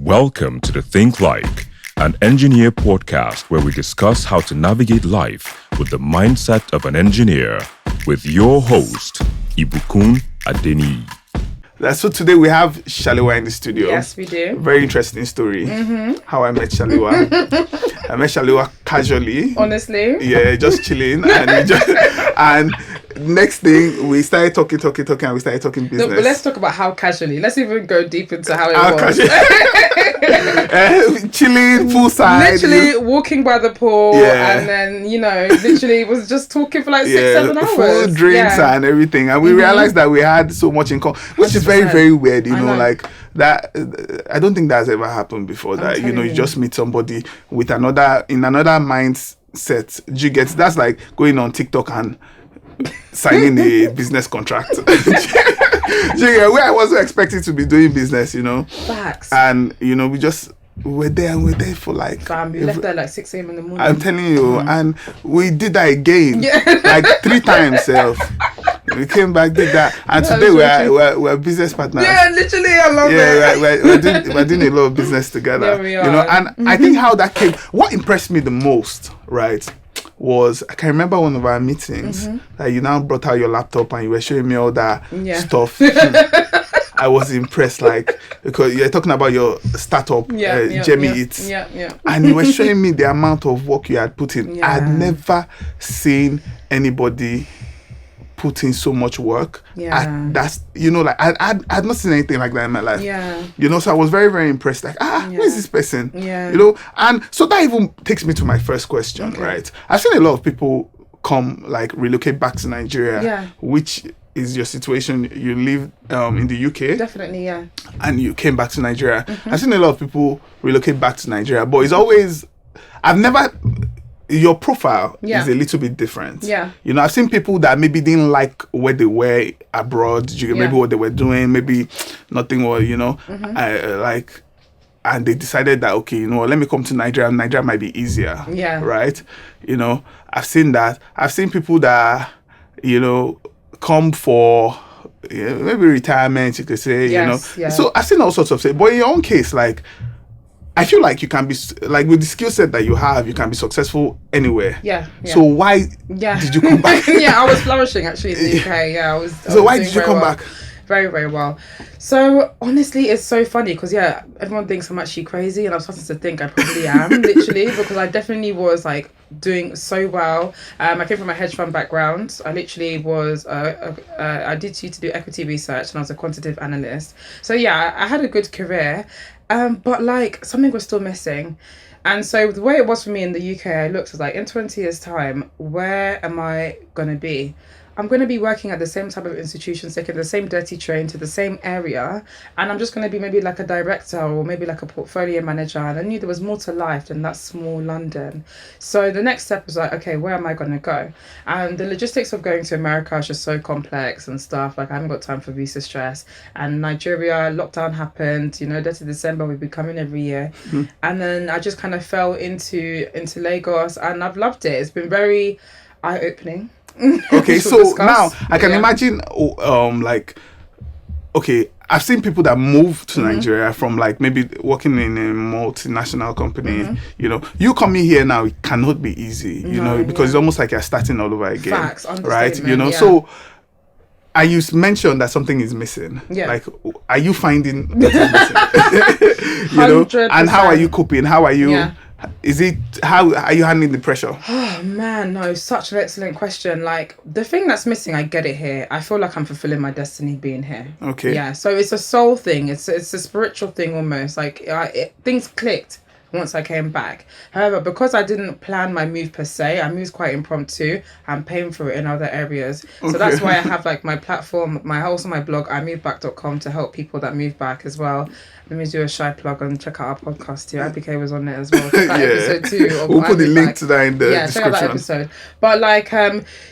Welcome to the Think Like, an engineer podcast where we discuss how to navigate life with the mindset of an engineer with your host, Ibukun Adeni. So today we have Shalewa in the studio. Yes, we do. Very interesting story. How I met Shalewa. I met Shalewa casually. Honestly. Yeah, just chilling. And next thing, we started talking, and we started talking business. No, but let's talk about how casually. Let's even go deep into how it was. Chilling, poolside. Literally walking by the pool, Yeah. and then, literally was just talking for like 6-7 hours. Food, drinks, and everything. And we realized that we had so much in common, which is very, very weird, you know, like that. I don't think that's ever happened before. That, you just meet somebody with in another mindset. You get, that's like going on TikTok and signing a business contract. Where I wasn't expecting to be doing business, Facts. And we're there for like Fam, we left there like 6 a.m. in the morning. I'm telling you, and we did that again, like 3 times. We came back, did that, and today we're business partners. Yeah, literally, I love it. We're doing a lot of business together. There we are. And I think how that came. What impressed me the most, right, was I can remember one of our meetings that you now brought out your laptop and you were showing me all that stuff. I was impressed, like, because you're talking about your startup, Jamie Eats. And you were showing me the amount of work you had put in. I had never seen anybody put in so much work. That's, like, I had not seen anything like that in my life. So I was very, very impressed. Like, who is this person? And so that even takes me to my first question, right? I've seen a lot of people relocate back to Nigeria, which is your situation. You live in the UK. Definitely, yeah. And you came back to Nigeria. I've seen a lot of people relocate back to Nigeria, but it's always, your profile is a little bit different. I've seen people that maybe didn't like where they were abroad, maybe what they were doing, maybe nothing was, and they decided that, okay, let me come to Nigeria. Nigeria might be easier. Right? I've seen that. I've seen people that, come for maybe retirement, you could say, So I've seen all sorts of things. But in your own case, like, I feel like you can be, like, with the skill set that you have, you can be successful anywhere. So why did you come back? I was flourishing actually in the UK. So why did you come back? Very, very well. So honestly, it's so funny because everyone thinks I'm actually crazy, and I'm starting to think I probably am, literally, because I definitely was like doing so well. I came from a hedge fund background. I literally was I did to do equity research, and I was a quantitative analyst. So I had a good career, but like something was still missing. And so the way it was for me in the UK, I looked, was like, in 20 years time, where am I gonna be? I'm going to be working at the same type of institution, taking the same dirty train to the same area, and I'm just going to be maybe like a director or maybe like a portfolio manager. And I knew there was more to life than that small London. So the next step was like, okay, where am I going to go? And the logistics of going to America is just so complex and stuff. Like, I haven't got time for visa stress. And Nigeria, lockdown happened, dirty December, we'd be coming every year. And then I just kind of fell into Lagos, and I've loved it. It's been very eye-opening. Okay, so now I can imagine, I've seen people that move to Nigeria from like maybe working in a multinational company. You coming here now, it cannot be easy, because it's almost like you're starting all over again. Facts, right? So. And you mentioned that something is missing. Like, are you finding that is missing? And how are you coping? How are you? How are you handling the pressure? Oh man, no, such an excellent question. Like, the thing that's missing, I get it here. I feel like I'm fulfilling my destiny being here. Okay. Yeah, so it's a soul thing. It's a spiritual thing almost. Like, things clicked once I came back. However, because I didn't plan my move per se, I moved quite impromptu. I'm paying for it in other areas. So that's why I have like my platform, also my blog, IMoveBack.com, to help people that move back as well. Let me do a shy plug and check out our podcast too. IPK was on it as well. Check out episode 2. We'll put the link to that in the description. Check out that episode. But like,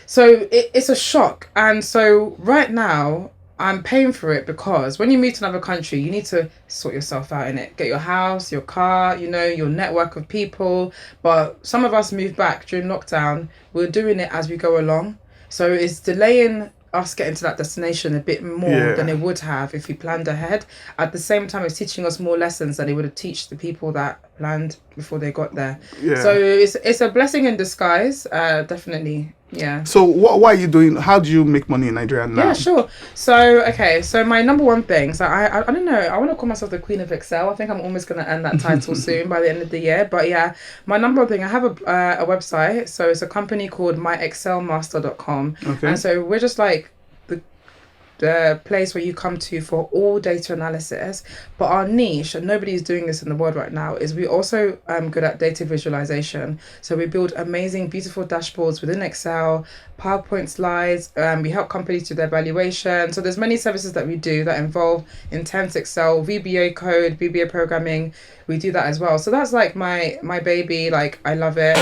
so it's a shock. And so right now, I'm paying for it because when you move to another country, you need to sort yourself out in it. Get your house, your car, your network of people. But some of us moved back during lockdown. We're doing it as we go along. So it's delaying us getting to that destination a bit more than it would have if we planned ahead. At the same time, it's teaching us more lessons than it would have teach the people that planned before they got there. So it's a blessing in disguise, definitely. Yeah. So what are you doing? How do you make money in Nigeria now? Yeah, sure. So my number one thing. So I don't know. I want to call myself the Queen of Excel. I think I'm almost going to earn that title soon by the end of the year. But yeah, my number one thing. I have a website. So it's a company called myexcelmaster.com. Okay. And so we're just like the place where you come to for all data analysis, but our niche, and nobody's doing this in the world right now, is we also good at data visualization. So we build amazing, beautiful dashboards within Excel, PowerPoint slides. We help companies do their valuation. So there's many services that we do that involve intense Excel, VBA code, VBA programming. We do that as well. So that's like my baby. Like, I love it.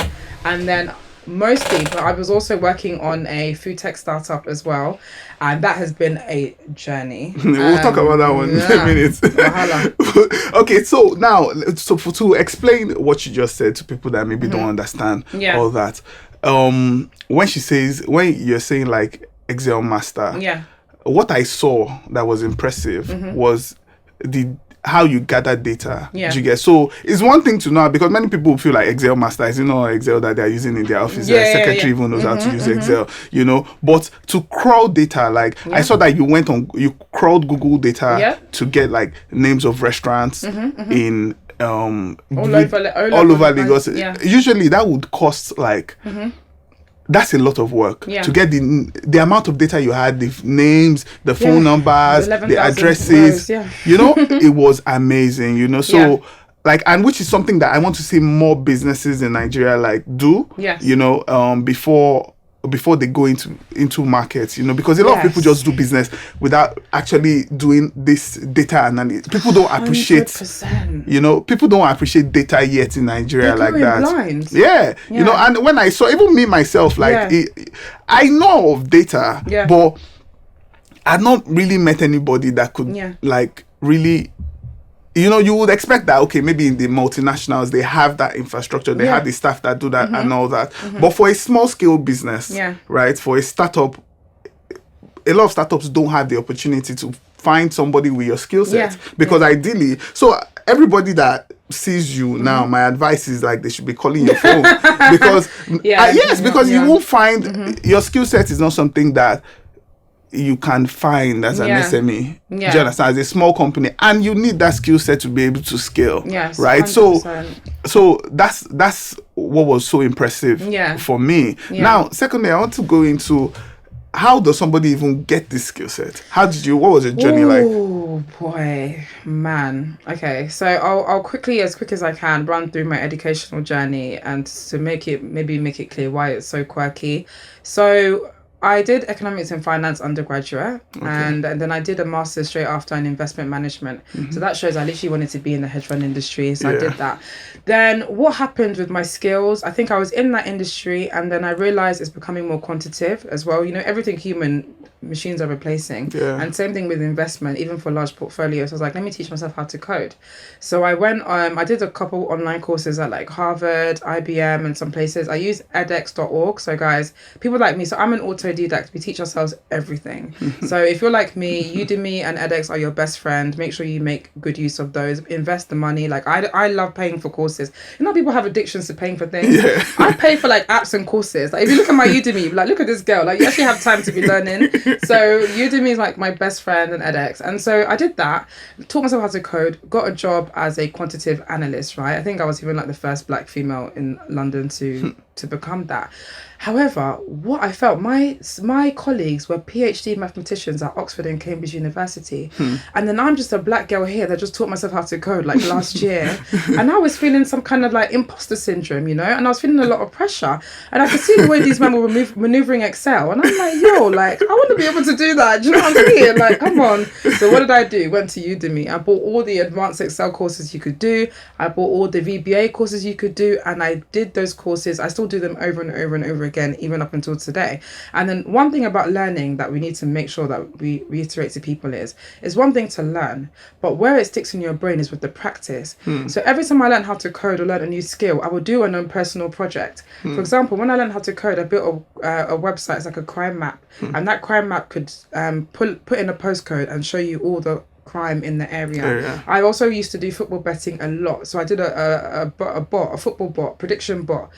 And then mostly, but I was also working on a food tech startup as well, and that has been a journey. We'll talk about that one in a minute. Okay, so now, to explain what you just said to people that maybe don't understand all that, when you're saying like Excel master, what I saw that was impressive was how you gather data. Do you get? So it's one thing to know, because many people feel like Excel master is Excel that they're using in their office. Their secretary even knows how to use Excel, but to crawl data, like I saw that you crawled Google data to get like names of restaurants in all over Lagos. Usually that would cost like that's a lot of work to get the amount of data you had, the names, the phone numbers, the addresses. It was amazing. So like, and which is something that I want to see more businesses in Nigeria like do. Before they go into markets, because a lot of people just do business without actually doing this data analysis. People don't appreciate 100%. People don't appreciate data yet in Nigeria like that. Blind. And when I saw, even me myself, like I know of data, but I've not really met anybody that could like really. You would expect that, okay, maybe in the multinationals, they have that infrastructure, they have the staff that do that and all that. But for a small scale business, right, for a startup, a lot of startups don't have the opportunity to find somebody with your skill set. Because ideally, so everybody that sees you now, my advice is like they should be calling your phone. Because, because you won't find, your skill set is not something that you can find as an SME. Do you understand? As a small company, and you need that skill set to be able to scale. Right. 100%. So that's what was so impressive for me. Now, secondly, I want to go into how does somebody even get this skill set? What was your journey like? Oh boy, man. Okay, so I'll quickly, as quick as I can, run through my educational journey and to make it clear why it's so quirky. So I did economics and finance undergraduate, and then I did a master's straight after in investment management. So that shows I literally wanted to be in the hedge fund industry. So I did that. Then what happened with my skills? I think I was in that industry, and then I realized it's becoming more quantitative as well. Everything human machines are replacing. And same thing with investment, even for large portfolios. I was like, let me teach myself how to code. So I went, I did a couple online courses at like Harvard, IBM, and some places. I use edX.org. So guys, people like me, so I'm an autodidact. We teach ourselves everything. So if you're like me, Udemy and edX are your best friend. Make sure you make good use of those. Invest the money. Like I love paying for courses. People have addictions to paying for things. I pay for like apps and courses. Like if you look at my Udemy, you're like, look at this girl. Like you actually have time to be learning. So Udemy is like my best friend and edX. And so I did that, taught myself how to code, got a job as a quantitative analyst, right? I think I was even like the first black female in London to become that. However, what I felt, my colleagues were PhD mathematicians at Oxford and Cambridge University. And then I'm just a black girl here that just taught myself how to code like last year. And I was feeling some kind of like imposter syndrome, and I was feeling a lot of pressure. And I could see the way these men were maneuvering Excel. And I'm like, yo, like, I want to be able to do that. Do you know what I'm saying? Like, come on. So what did I do? Went to Udemy. I bought all the advanced Excel courses you could do. I bought all the VBA courses you could do. And I did those courses. I still still do them over and over and over again, even up until today. And then one thing about learning that we need to make sure that we reiterate to people is one thing to learn, but where it sticks in your brain is with the practice. So every time I learn how to code or learn a new skill, I will do an own personal project. For example, when I learned how to code, I built a website. It's like a crime map, and that crime map could put in a postcode and show you all the crime in the area. I also used to do football betting a lot, so I did a football bot, prediction bot,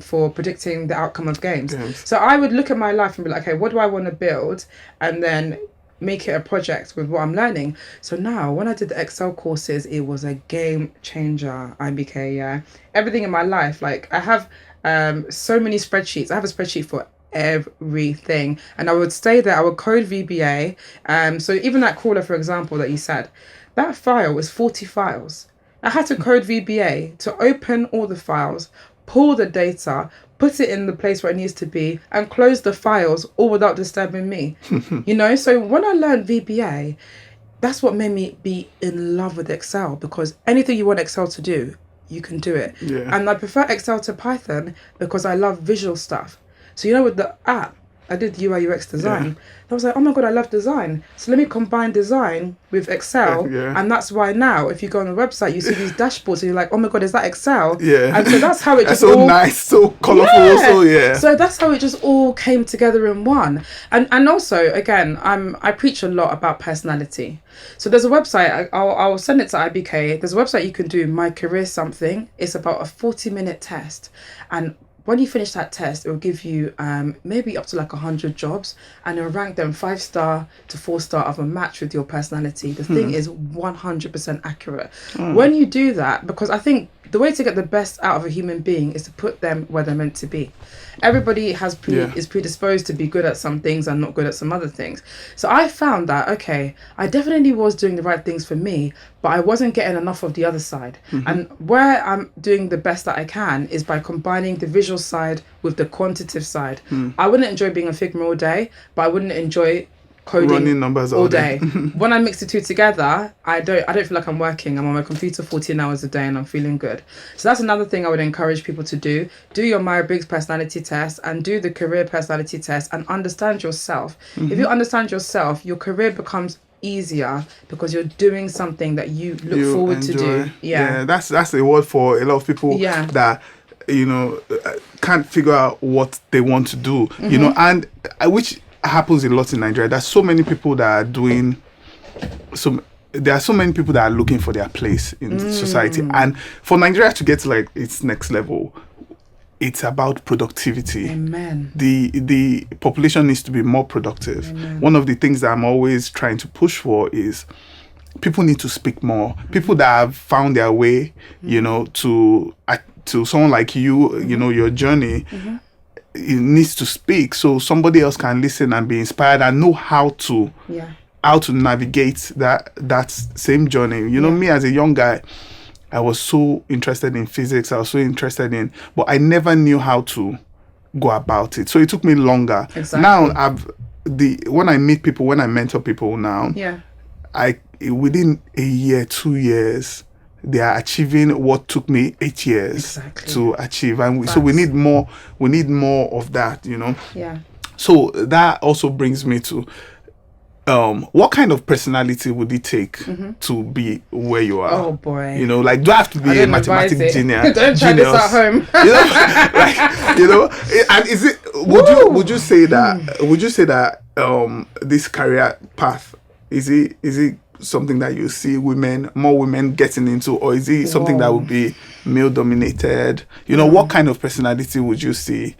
for predicting the outcome of games. So I would look at my life and be like, okay, what do I want to build, and then make it a project with what I'm learning. So now when I did the Excel courses, it was a game changer. IBK, everything in my life, like I have so many spreadsheets. I have a spreadsheet for everything, and I would stay there. I would code VBA. So even that crawler, for example, that you said, that file was 40 files. I had to code VBA to open all the files, pull the data, put it in the place where it needs to be, and close the files all without disturbing me. So when I learned VBA, that's what made me be in love with Excel, because anything you want Excel to do, you can do it. And I prefer Excel to Python because I love visual stuff. So with the app, I did UI UX design. I was like, oh my God, I love design. So let me combine design with Excel. And that's why now, if you go on the website, you see these dashboards and you're like, oh my God, is that Excel? And so that's how it just so nice, so colourful also, So that's how it just all came together in one. And also, again, I preach a lot about personality. So there's a website, I'll send it to IBK. There's a website you can do, My Career Something. It's about a 40-minute test. And when you finish that test, it will give you maybe up to like 100 jobs, and it'll rank them 5-star to 4-star of a match with your personality. The thing is 100% accurate. When you do that, because I think the way to get the best out of a human being is to put them where they're meant to be. Everybody is predisposed to be good at some things and not good at some other things. So I found that, okay, I definitely was doing the right things for me, but I wasn't getting enough of the other side. And where I'm doing the best that I can is by combining the visual side with the quantitative side. I wouldn't enjoy being a Figma all day, but I wouldn't enjoy coding running numbers all day. When I mix the two together, I don't feel like I'm working. I'm on my computer 14 hours a day and I'm feeling good. So that's another thing I would encourage people to do. Do your Myers-Briggs personality test and do the career personality test and understand yourself. If you understand yourself, your career becomes easier because you're doing something that you look forward to do. That's a word for a lot of people that can't figure out what they want to do. And which happens a lot in Nigeria. There's so many people that are doing there are so many people that are looking for their place in society, and for Nigeria to get to like its next level, it's about productivity. Amen. The population needs to be more productive. Amen. One of the things that I'm always trying to push for is people need to speak more. People that have found their way, to someone like you, your journey, it needs to speak so somebody else can listen and be inspired and know how to navigate that same journey. Me as a young guy, I was so interested in physics. I was so interested but I never knew how to go about it. So it took me longer. Exactly. Now when I meet people, when I mentor people now, within a year, 2 years, they are achieving what took me 8 years to achieve, and so we need more of that. So that also brings me to what kind of personality would it take to be where you are? Oh boy. Do I have to be a mathematics genius? Don't try this at home. And is it would you say that this career path is it something that you see more women getting into, or is it something that would be male dominated? What kind of personality would you say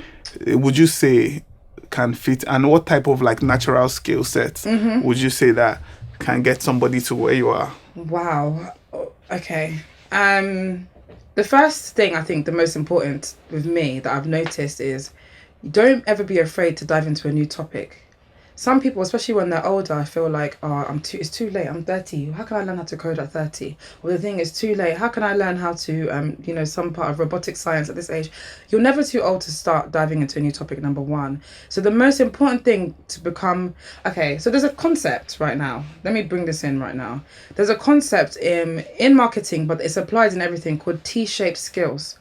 can fit, and what type of like natural skill sets would you say that can get somebody to where you are? Wow. Okay. The first thing, I think the most important with me that I've noticed is don't ever be afraid to dive into a new topic. Some people, especially when they're older, I feel like, it's too late. I'm 30. How can I learn how to code at 30? Or the thing is too late. How can I learn how to, some part of robotic science at this age? You're never too old to start diving into a new topic, number one. So the most important thing to become, so there's a concept right now. Let me bring this in right now. There's a concept in marketing, but it's applied in everything, called T-shaped skills.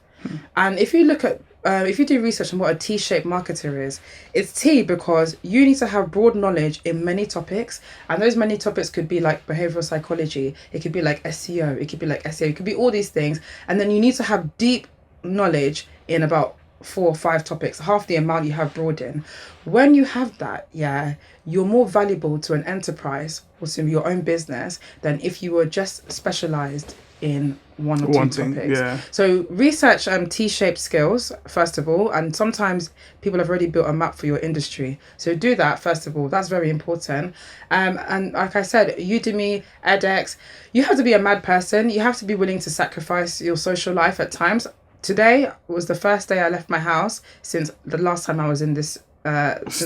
And if you look at if you do research on what a T-shaped marketer is, it's T because you need to have broad knowledge in many topics, and those many topics could be like behavioral psychology, it could be like SEO, it could be like SEO, it could be all these things, and then you need to have deep knowledge in about 4 or 5 topics, half the amount you have broad in. When you have that, you're more valuable to an enterprise or to your own business than if you were just specialized in one or two topics. So research T-shaped skills first of all, and sometimes people have already built a map for your industry, so do that first of all. That's very important. And like I said, Udemy, edX, you have to be a mad person. You have to be willing to sacrifice your social life at times. Today was the first day I left my house since the last time I was in this last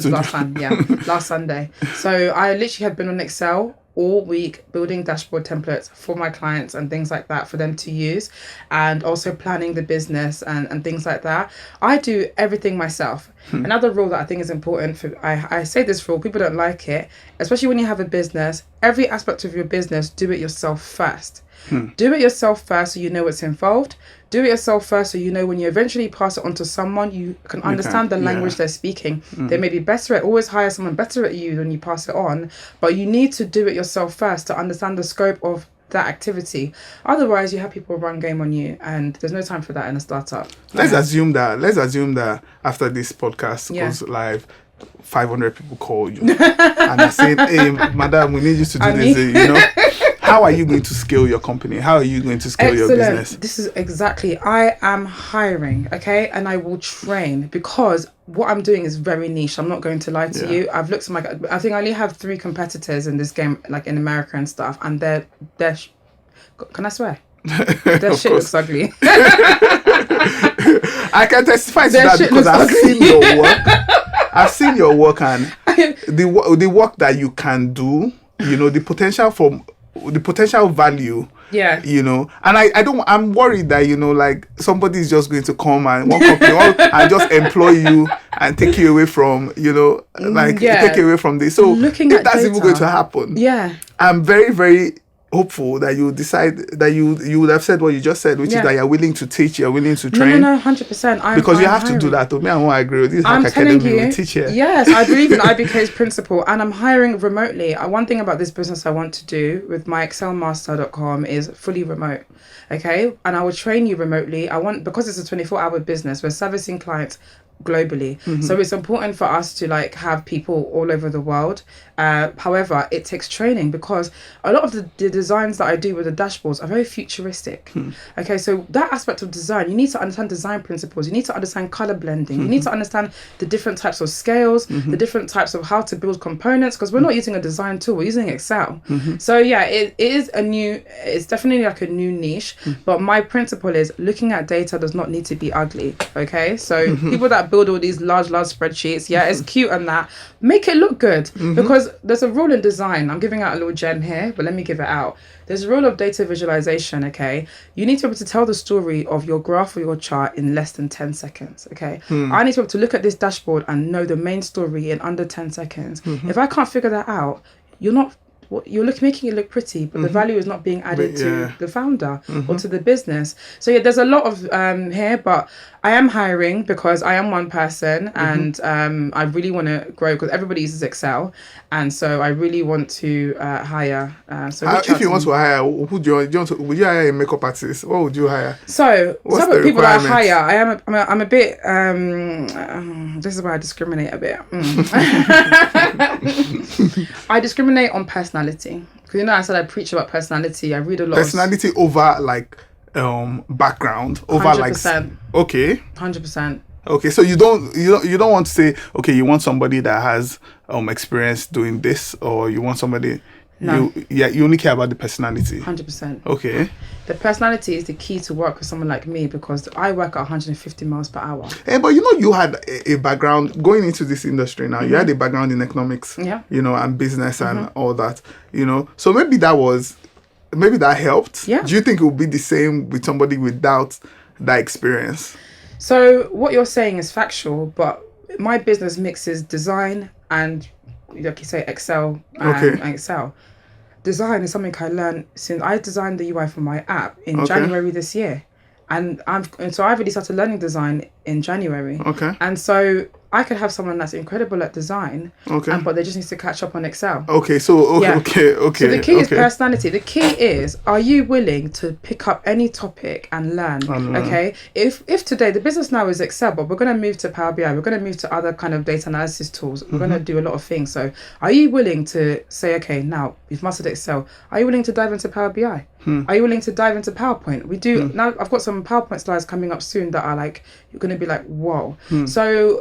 Sunday. So I literally had been on Excel all week building dashboard templates for my clients and things like that for them to use, and also planning the business and things like that. I do everything myself. Another rule that I think is important, I say this rule, people don't like it, especially when you have a business. Every aspect of your business, do it yourself first. Do it yourself first so you know what's involved. Do it yourself first so you know when you eventually pass it on to someone, you can understand the language they're speaking. They may be better at, always hire someone better at you when you pass it on, but you need to do it yourself first to understand the scope of that activity. Otherwise, you have people run game on you, and there's no time for that in a startup. Let's assume that after this podcast goes live, 500 people call you and are saying, "Hey, madam, we need you to do this." You know, how are you going to scale your company? How are you going to scale your business? This is exactly. I am hiring, okay, and I will train because what I'm doing is very niche. I'm not going to lie to you. I've looked at I think I only have 3 competitors in this game, like in America and stuff, and they're can I swear? Their shit looks ugly. I can testify to that because I've seen your work. I've seen your work, and the work that you can do, you know, the potential value, you know, and I'm worried that, you know, like somebody is just going to come and one company and just employ you and take you away from, you know, like take you away from this. So if that's even going to happen, I'm very, very hopeful that you decide that you would have said what you just said, which is that you're willing to teach, you're willing to train. No, 100%. Because you have to do that. To me, I won't agree with this. I'm telling you, we teach here. Yes, I believe in IBK's principle, and I'm hiring remotely. One thing about this business I want to do with my excelmaster.com is fully remote. Okay, and I will train you remotely. Because it's a 24-hour business, we're servicing clients globally, so it's important for us to like have people all over the world. However, it takes training because a lot of the designs that I do with the dashboards are very futuristic. Okay, so that aspect of design, you need to understand design principles, you need to understand color blending, you need to understand the different types of scales, the different types of how to build components, because we're not using a design tool, we're using Excel. So it's definitely like a new niche, but my principle is looking at data does not need to be ugly. Okay, so people that build all these large spreadsheets, it's cute and that, make it look good, because there's a rule in design. I'm giving out a little gem here, but let me give it out. There's a rule of data visualization. Okay, you need to be able to tell the story of your graph or your chart in less than 10 seconds. Okay, I need to be able to look at this dashboard and know the main story in under 10 seconds. If I can't figure that out, you're making it look pretty, but the value is not being added to the founder or to the business. So there's a lot of here, but I am hiring because I am one person, and I really want to grow because everybody uses Excel, and so I really want to hire. So if you want to hire, would you hire a makeup artist? What would you hire? So some of the people that I hire, I'm a bit. This is where I discriminate a bit. I discriminate on personality, because I said I preach about personality. I read a lot. Personality over like background, over 100%. Like 100%. Okay, so you don't want to say, okay, you want somebody that has experience doing this, or you want somebody. No. You only care about the personality. 100%. Okay. The personality is the key to work with someone like me, because I work at 150 miles per hour. But you had a background going into this industry now. You had a background in economics, and business and all that, So maybe that helped. Yeah. Do you think it would be the same with somebody without that experience? So what you're saying is factual, but my business mixes design and, like you say, Excel and Excel. Design is something I learned since I designed the UI for my app in January this year, and I've already started learning design in January. Okay. And so I could have someone that's incredible at design, Okay. but they just need to catch up on Excel. Okay, so Yeah. okay. So the key is personality. The key is, are you willing to pick up any topic and learn? Okay. If today the business now is Excel, but we're going to move to Power BI, we're going to move to other kind of data analysis tools. We're going to do a lot of things. So are you willing to say, okay, now you've mastered Excel. Are you willing to dive into Power BI? Are you willing to dive into PowerPoint? We do now. I've got some PowerPoint slides coming up soon that are like, you're going to be like, whoa. So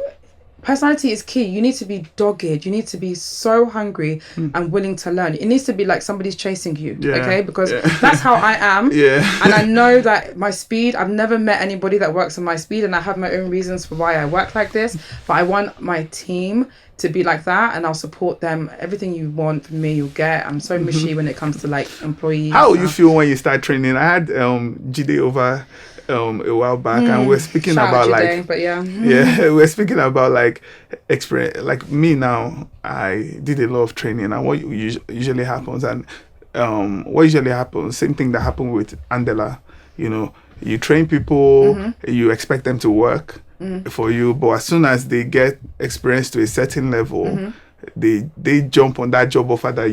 personality is key. You need to be dogged. You need to be so hungry and willing to learn. It needs to be like somebody's chasing you, okay? Because that's how I am. And I know that my speed, I've never met anybody that works on my speed, and I have my own reasons for why I work like this. But I want my team to be like that, and I'll support them. Everything you want from me, you'll get. I'm so mushy when it comes to like employees. How you feel when you start training? I had Jide over a while back, and we're speaking about like, but we're speaking about like experience. Like me now, I did a lot of training, and what usually happens, and what usually happens, same thing that happened with Andela. You know, you train people, you expect them to work for you, but as soon as they get experience to a certain level, they jump on that job offer that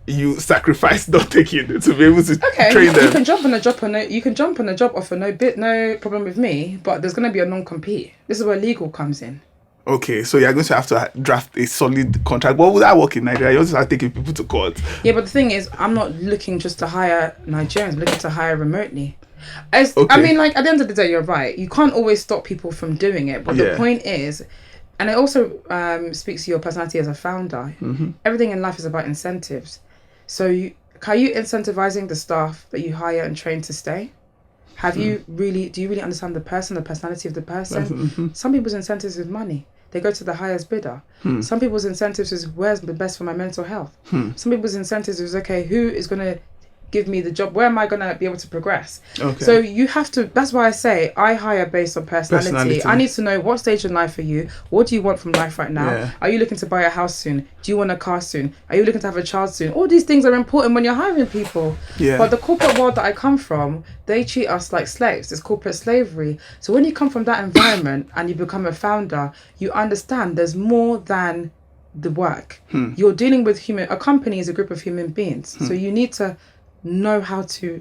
you sacrificed not taking it to be able to train them. You can jump on a job offer, no problem with me, but there's going to be a non-compete. This is where legal comes in. Okay, so you're going to have to draft a solid contract. What would that work in Nigeria? You also start taking people to court. Yeah, but the thing is, I'm not looking just to hire Nigerians. I'm looking to hire remotely. I mean, like, at the end of the day, you're right. You can't always stop people from doing it. But the point is, and it also speaks to your personality as a founder. Everything in life is about incentives. So are you incentivizing the staff that you hire and train to stay? Do you really understand the personality of the person? Some people's incentives is money. They go to the highest bidder. Some people's incentives is where's the best for my mental health. Some people's incentives is, okay, who is going to give me the job? Where am I going to be able to progress? So you have to, that's why I say I hire based on personality. I need to know what stage in life are you? What do you want from life right now? Are you looking to buy a house soon? Do you want a car soon? Are you looking to have a child soon? All these things are important when you're hiring people. But the corporate world that I come from, they treat us like slaves. It's corporate slavery. So when you come from that environment and you become a founder, you understand there's more than the work. You're dealing with a company is a group of human beings. So you need to know how to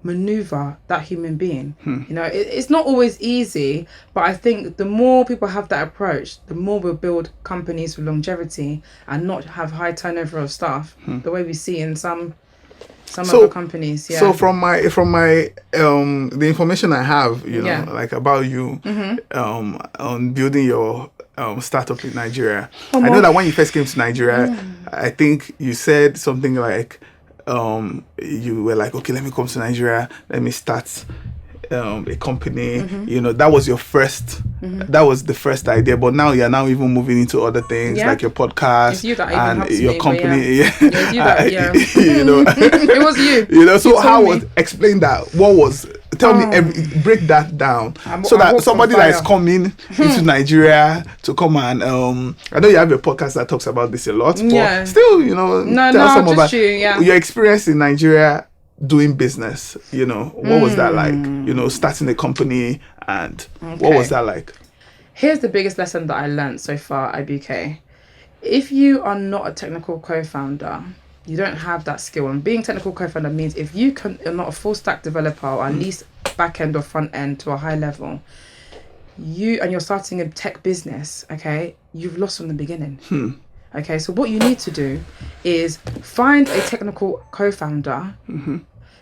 maneuver that human being. You know, it's not always easy, but I think the more people have that approach, the more we'll build companies with longevity and not have high turnover of staff, the way we see in some other companies. So from my the information I have, you know, like about you, on building your startup in Nigeria. I know that when you first came to Nigeria, I think you said something like, you were like, okay, let me come to Nigeria, let me start a company. You know, that was your first that was the first idea, but now you're now even moving into other things like your podcast and your company. You know, it was you. You know, so explain that. What was, tell me, break that down, so that somebody that is coming into Nigeria to come and I know you have a podcast that talks about this a lot, but still, you know, tell some about your experience in Nigeria doing business. You know, what was that like? You know, starting a company, and what was that like? Here's the biggest lesson that I learned so far, IBK. If you are not a technical co-founder, you don't have that skill. And being technical co-founder means if you are not a full stack developer, or at least back end or front end to a high level, you're starting a tech business, okay, you've lost from the beginning. Okay, so what you need to do is find a technical co-founder,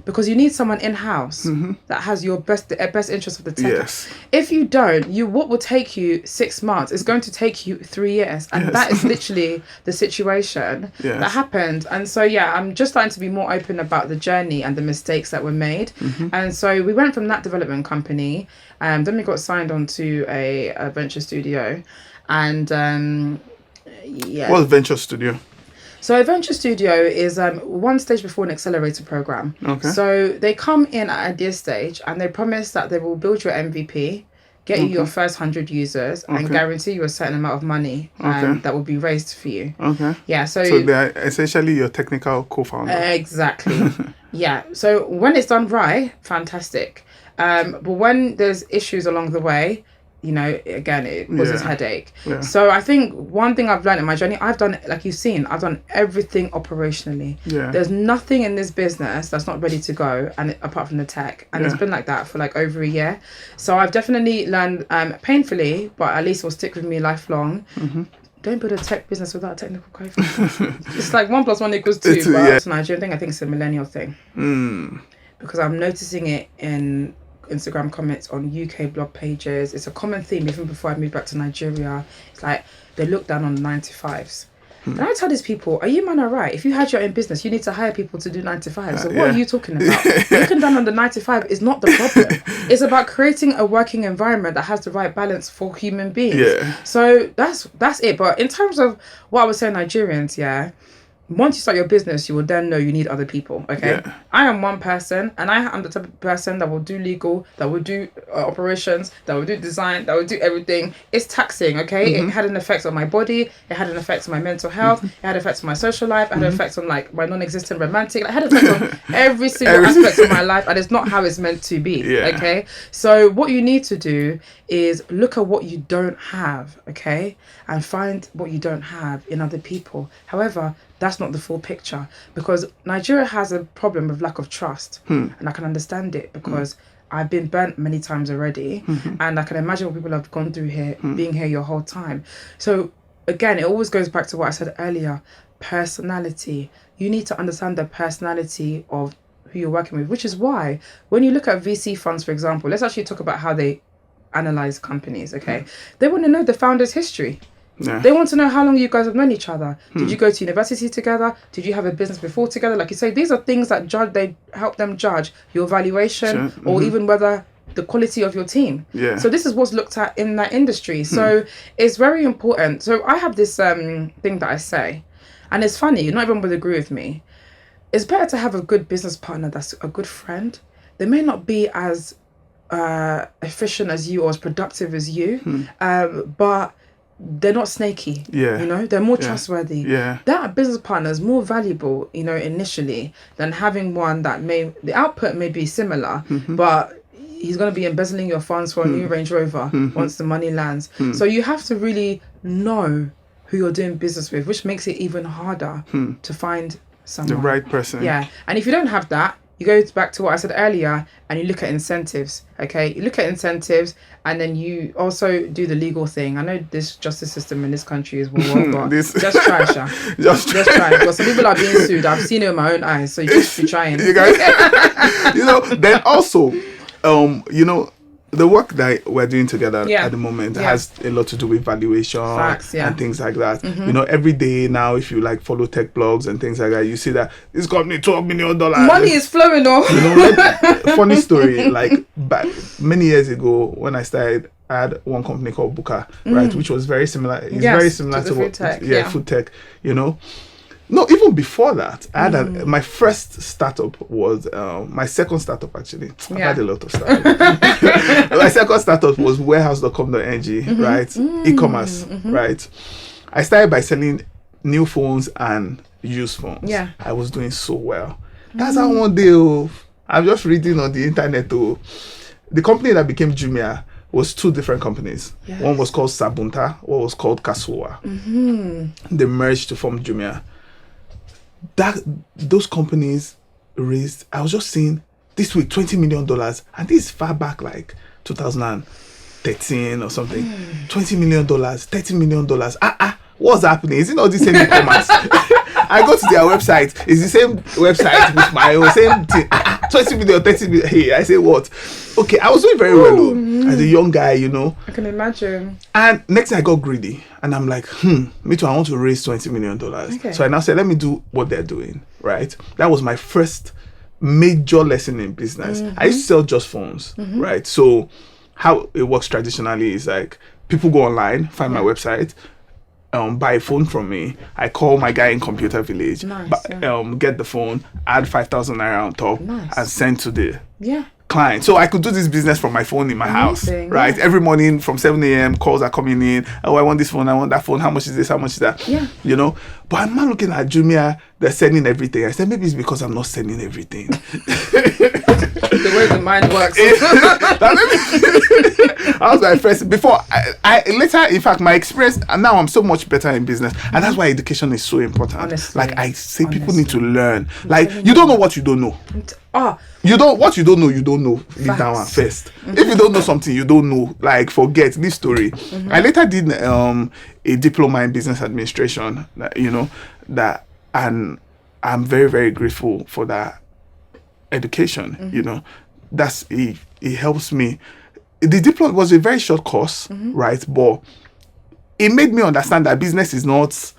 because you need someone in-house that has your best interest of the tech. If you don't, what will take you 6 months is going to take you 3 years, and that is literally the situation that happened. And so I'm just starting to be more open about the journey and the mistakes that were made. And so we went from that development company, then we got signed on to a venture studio, and What's venture studio? So a venture studio is one stage before an accelerator program. So they come in at idea stage and they promise that they will build your MVP, get you your first 100 users, and guarantee you a certain amount of money that will be raised for you. So they're essentially your technical co-founder. Exactly. So when it's done right, fantastic. But when there's issues along the way, you know, again, it causes headache. Yeah. So I think one thing I've learned in my journey, I've done, like you've seen, I've done everything operationally. Yeah. There's nothing in this business that's not ready to go, and apart from the tech. And it's been like that for like over a year. So I've definitely learned painfully, but at least it will stick with me lifelong. Don't build a tech business without a technical co-founder. It's like 1 + 1 = 2, but it's a Nigerian thing. I think it's a millennial thing. Because I'm noticing it in Instagram comments on UK blog pages. It's a common theme even before I moved back to Nigeria. It's like they look down on 9-to-5s. And I tell these people, are you man alright? If you had your own business, you need to hire people to do 9-to-5. So what are you talking about? Looking down on the 9-to-5 is not the problem. It's about creating a working environment that has the right balance for human beings. Yeah. So that's it. But in terms of what I was saying, Nigerians, once you start your business, you will then know you need other people, okay? Yeah. I am one person, and I am the type of person that will do legal, that will do operations, that will do design, that will do everything. It's taxing, okay? It had an effect on my body. It had an effect on my mental health. It had an effect on my social life. It had an effect on like my non-existent romantic. It had an effect on every single aspect of my life, and it's not how it's meant to be, okay? So what you need to do is look at what you don't have, okay? And find what you don't have in other people. However, that's not the full picture, because Nigeria has a problem of lack of trust. And I can understand it because I've been burnt many times already. And I can imagine what people have gone through here, being here your whole time. So again, it always goes back to what I said earlier, personality. You need to understand the personality of who you're working with, which is why when you look at VC funds, for example, let's actually talk about how they analyze companies, okay? They want to know the founder's history. Yeah. They want to know how long you guys have known each other. Did you go to university together? Did you have a business before together? Like you say, these are things that they help them judge your valuation or even whether the quality of your team. Yeah. So this is what's looked at in that industry. So it's very important. So I have this thing that I say, and it's funny, not everyone would agree with me. It's better to have a good business partner that's a good friend. They may not be as efficient as you or as productive as you, but they're not snaky. You know, they're more trustworthy. That business partner is more valuable, you know, initially than having one that the output may be similar, but he's going to be embezzling your funds for a new Range Rover once the money lands. So you have to really know who you're doing business with, which makes it even harder to find someone. The right person. Yeah. And if you don't have that, you go back to what I said earlier and you look at incentives, okay? You look at incentives and then you also do the legal thing. I know this justice system in this country is well, but just try, Sha. Just try. Because some people are being sued. I've seen it with my own eyes, so you just be trying. You guys, you know, then also, you know, the work that we're doing together at the moment has a lot to do with valuation and things like that. You know, every day now, if you like follow tech blogs and things like that, you see that this company $12 million. Money is flowing off. You know, like, funny story. Like back many years ago when I started, I had one company called Buka, right, which was very similar. It's very similar to what food tech. You know. No, even before that, I had my first startup was my second startup actually. I've had a lot of startups. My second startup was warehouse.com.ng, right? E-commerce, right? I started by selling new phones and used phones. Yeah. I was doing so well. That's how one day I'm just reading on the internet the company that became Jumia was two different companies. Yes. One was called Sabunta, one was called Kasua. They merged to form Jumia. Those companies raised, I was just seeing this week $20 million, and this is far back like 2013 or something. $20 million, $30 million. What's happening? Is it not the same e-commerce? I go to their website. It's the same website with my own same thing. 20 million, 30 million. Hey, I say what? Okay, I was doing very well as a young guy, you know. I can imagine. And next thing I got greedy, and I'm like, me too. I want to raise $20 million. Okay. So I now said, let me do what they're doing. Right. That was my first major lesson in business. I used to sell just phones. Right. So how it works traditionally is like people go online, find my website. Buy a phone from me. I call my guy in Computer Village, get the phone, add 5,000 naira on top, and send to the client. So I could do this business from my phone in my house, right? Yeah. Every morning from 7 a.m. calls are coming in. Oh, I want this phone, I want that phone. How much is this? How much is that? Yeah. You know? But I'm not looking at Jumia. they're selling everything. I said, maybe it's because I'm not selling everything. The way the mind works. I was my first, before I later, in fact, my experience, and now I'm so much better in business. And that's why education is so important. Honestly, like I say, people need to learn. Like, you don't know what you don't know. What you don't know. Leave that one first. If you don't know something, you don't know. Like, forget this story. I later did a diploma in business administration, and I'm very, very grateful for that education. That's it helps me. The diploma was a very short course, right? But it made me understand that business is not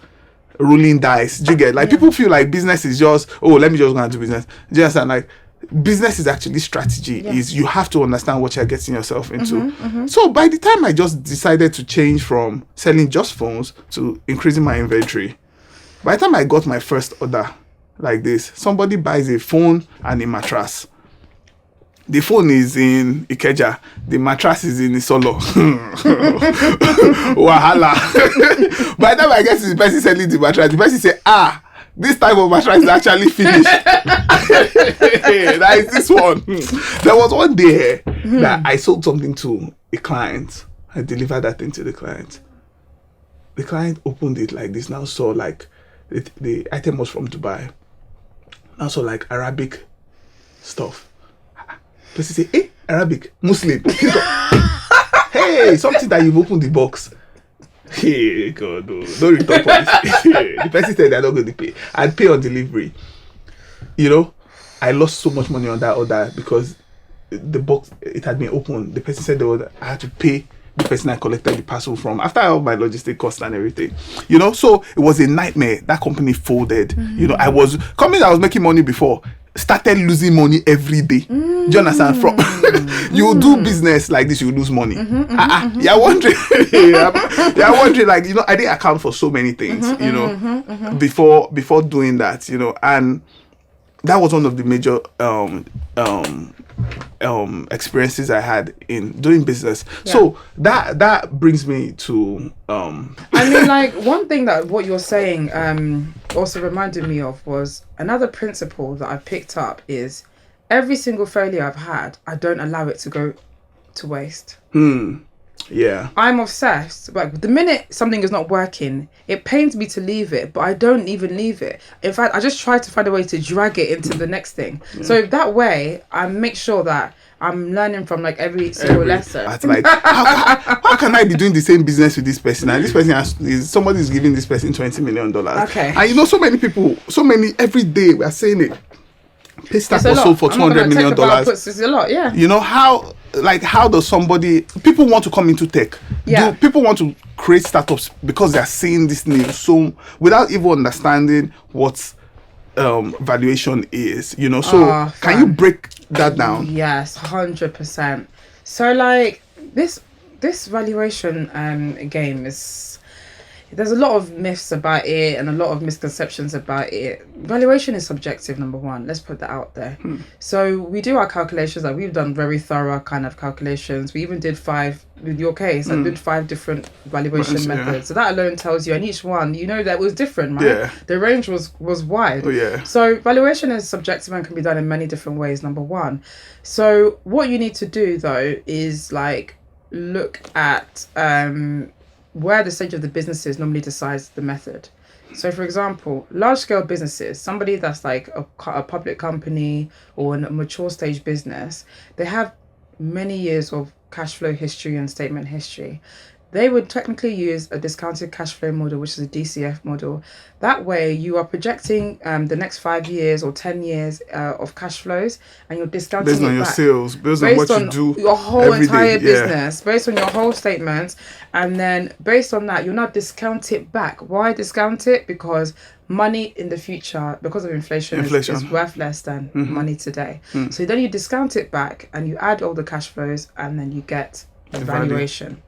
rolling dice. Do you get? Like, people feel like business is just, let me just go and do business. Do you understand? Like, business is actually strategy. Is you have to understand what you're getting yourself into. So by the time I just decided to change from selling just phones to increasing my inventory, by the time I got my first order like this, somebody buys a phone and a mattress. The phone is in Ikeja. The mattress is in Isolo. Wahala. By the time I get to the person selling the mattress, the person say, this type of mattress is actually finished. That is this one. There was one day that I sold something to a client. I delivered that thing to the client. The client opened it like this. Now saw like the item was from Dubai. Now saw like Arabic stuff. Person say, hey, Arabic, Muslim. Hey, something that you've opened the box. Hey, God, no return policy. The person said they're not going to pay. I'd pay on delivery. I lost so much money on that order because the box, it had been opened. The person said I had to pay the person I collected the parcel from after all my logistic costs and everything. So it was a nightmare. That company folded. I was making money before started losing money every day. Do you understand? From you do business like this, you lose money. You're wondering, like, I didn't account for so many things, before doing that, and that was one of the major experiences I had in doing business. So that brings me to I mean, like, one thing that what you're saying also reminded me of was another principle that I picked up is every single failure I've had, I don't allow it to go to waste. Yeah. I'm obsessed. Like, the minute something is not working, it pains me to leave it, but I don't even leave it. In fact, I just try to find a way to drag it into the next thing. So that way, I make sure that I'm learning from like every single lesson. That's like, how can I be doing the same business with this person? And this person somebody is giving this person $20 million. Okay. And so many people, every day we are saying it. Paystack was sold for $200 million. It's a lot, yeah. How does somebody, people want to come into tech. Yeah. People want to create startups because they are seeing this news. So without even understanding what valuation is, so can you break that down? Yes, 100%. So like this valuation game there's a lot of myths about it and a lot of misconceptions about it. Valuation is subjective, number one. Let's put that out there. So we do our calculations. Like, we've done very thorough kind of calculations. We even did 5, with your case, I did 5 different valuation methods. Yeah. So that alone tells you, and each one, that was different, right? Yeah. The range was wide. Oh, yeah. So valuation is subjective and can be done in many different ways, number one. So what you need to do, though, is like look at where the stage of the business is normally decides the method. So, for example, large-scale businesses, somebody that's like a public company or a mature stage business, they have many years of cash flow history and statement history. They would technically use a discounted cash flow model, which is a DCF model. That way, you are projecting the next 5 years or 10 years of cash flows, and you're discounting based on your sales, based on what you do, your whole entire business, based on your whole statements, and then based on that, you'll now discount it back. Why discount it? Because money in the future, because of inflation. Is worth less than money today. So then you discount it back, and you add all the cash flows, and then you get a valuation.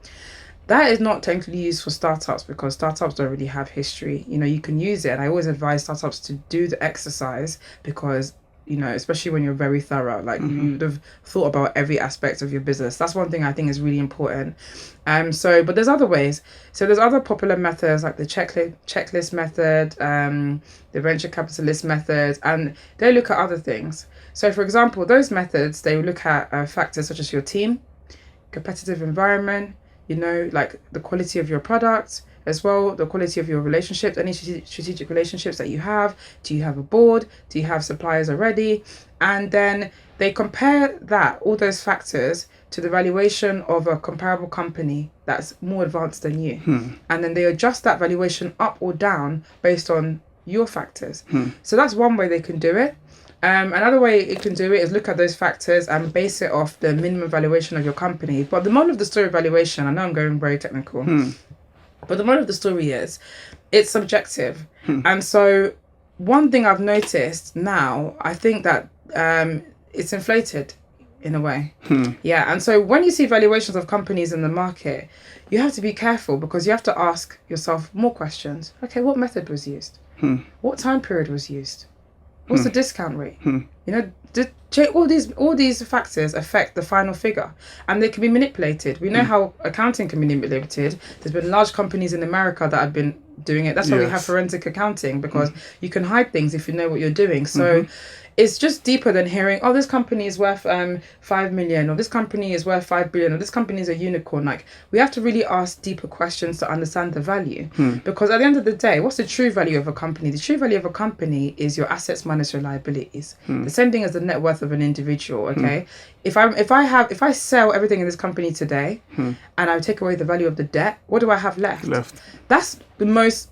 That is not technically used for startups because startups don't really have history. You can use it. And I always advise startups to do the exercise because especially when you're very thorough, like you would have thought about every aspect of your business. That's one thing I think is really important. But there's other ways. So there's other popular methods like the checklist method, the venture capitalist method, and they look at other things. So for example, those methods, they look at factors such as your team, competitive environment, like the quality of your product, as well, the quality of your relationships, any strategic relationships that you have. Do you have a board? Do you have suppliers already? And then they compare all those factors to the valuation of a comparable company that's more advanced than you. And then they adjust that valuation up or down based on your factors. So that's one way they can do it. Another way it can do it is look at those factors and base it off the minimum valuation of your company. But the moral of the story valuation, I know I'm going very technical, but the moral of the story is it's subjective. And so one thing I've noticed now, I think that it's inflated in a way. Yeah. And so when you see valuations of companies in the market, you have to be careful because you have to ask yourself more questions. Okay, what method was used? What time period was used? What's the discount rate? All these factors affect the final figure, and they can be manipulated. We know how accounting can be manipulated. There's been large companies in America that have been doing it. That's why we have forensic accounting, because you can hide things if you know what you're doing. So it's just deeper than hearing, oh, this company is worth 5 million, or this company is worth 5 billion, or this company is a unicorn. Like, we have to really ask deeper questions to understand the value. Because at the end of the day, what's the true value of a company? The true value of a company is your assets minus your liabilities. The same thing as the net worth of an individual. Okay, if I sell everything in this company today, and I take away the value of the debt, what do I have left? That's the most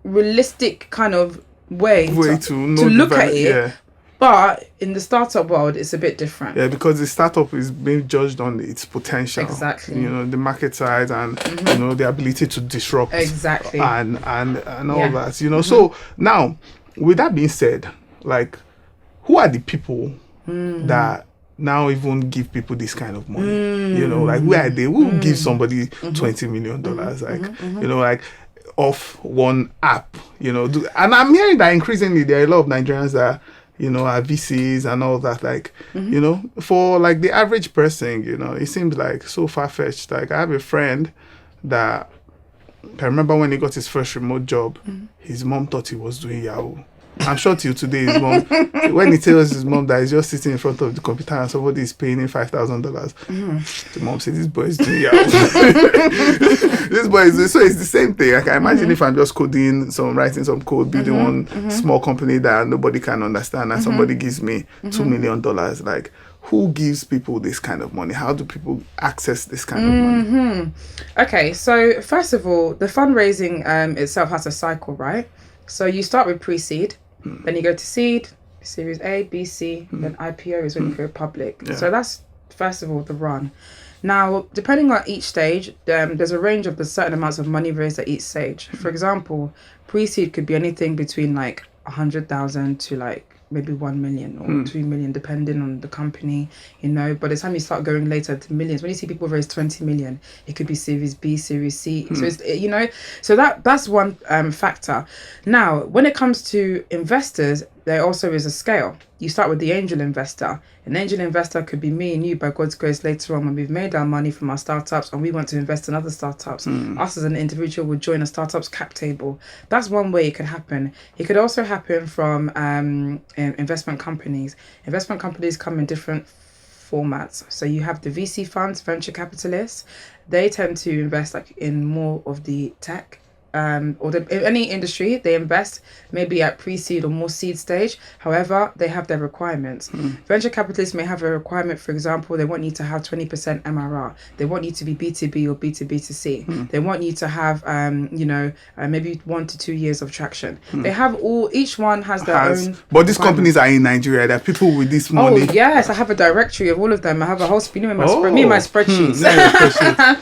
realistic kind of way to look at it. Yeah. But in the startup world, it's a bit different. Yeah, because the startup is being judged on its potential. Exactly. The market size and the ability to disrupt. Exactly. And all that. So now, with that being said, like, who are the people that now even give people this kind of money? Like, where are they? Who will give somebody $20 million? Like off one app? And I'm hearing that increasingly there are a lot of Nigerians that are VCs and all that, like, for like the average person, it seems like so far-fetched. Like, I have a friend that I remember when he got his first remote job, his mom thought he was doing Yahoo. I'm sure till today, his mom, when he tells his mom that he's just sitting in front of the computer and somebody is paying him $5,000, the mom says, this boy is doing Yahoo. This boy is doing, so it's the same thing. I can imagine if I'm just writing some code, building one small company that nobody can understand, and somebody gives me $2 million. Like, who gives people this kind of money? How do people access this kind of money? Okay, so first of all, the fundraising itself has a cycle, right? So you start with pre-seed, then you go to seed, Series A, B, C, then IPO is when you go public. Yeah. So that's, first of all, the run. Now, depending on each stage, there's a range of the certain amounts of money raised at each stage. For example, pre-seed could be anything between like 100,000 to like maybe 1 million or 2 million, depending on the company, But by the time you start going later to millions, when you see people raise 20 million, it could be Series B, Series C. So it's, so that's one factor. Now, when it comes to investors, there also is a scale. You start with the angel investor. An angel investor could be me and you, by God's grace, later on when we've made our money from our startups and we want to invest in other startups. Us as an individual would join a startup's cap table. That's one way it could happen. It could also happen from investment companies. Investment companies come in different formats. So you have the VC funds, venture capitalists. They tend to invest like in more of the tech. Or any industry, they invest maybe at pre-seed or more seed stage. However, they have their requirements. Venture capitalists may have a requirement, for example, they want you to have 20% MRR. They want you to be B2B or B2B2C. They want you to have, maybe 1 to 2 years of traction. They have each one has their own. But these companies are in Nigeria. There are people with this money. Oh, yes. I have a directory of all of them. I have a whole me and my spreadsheets.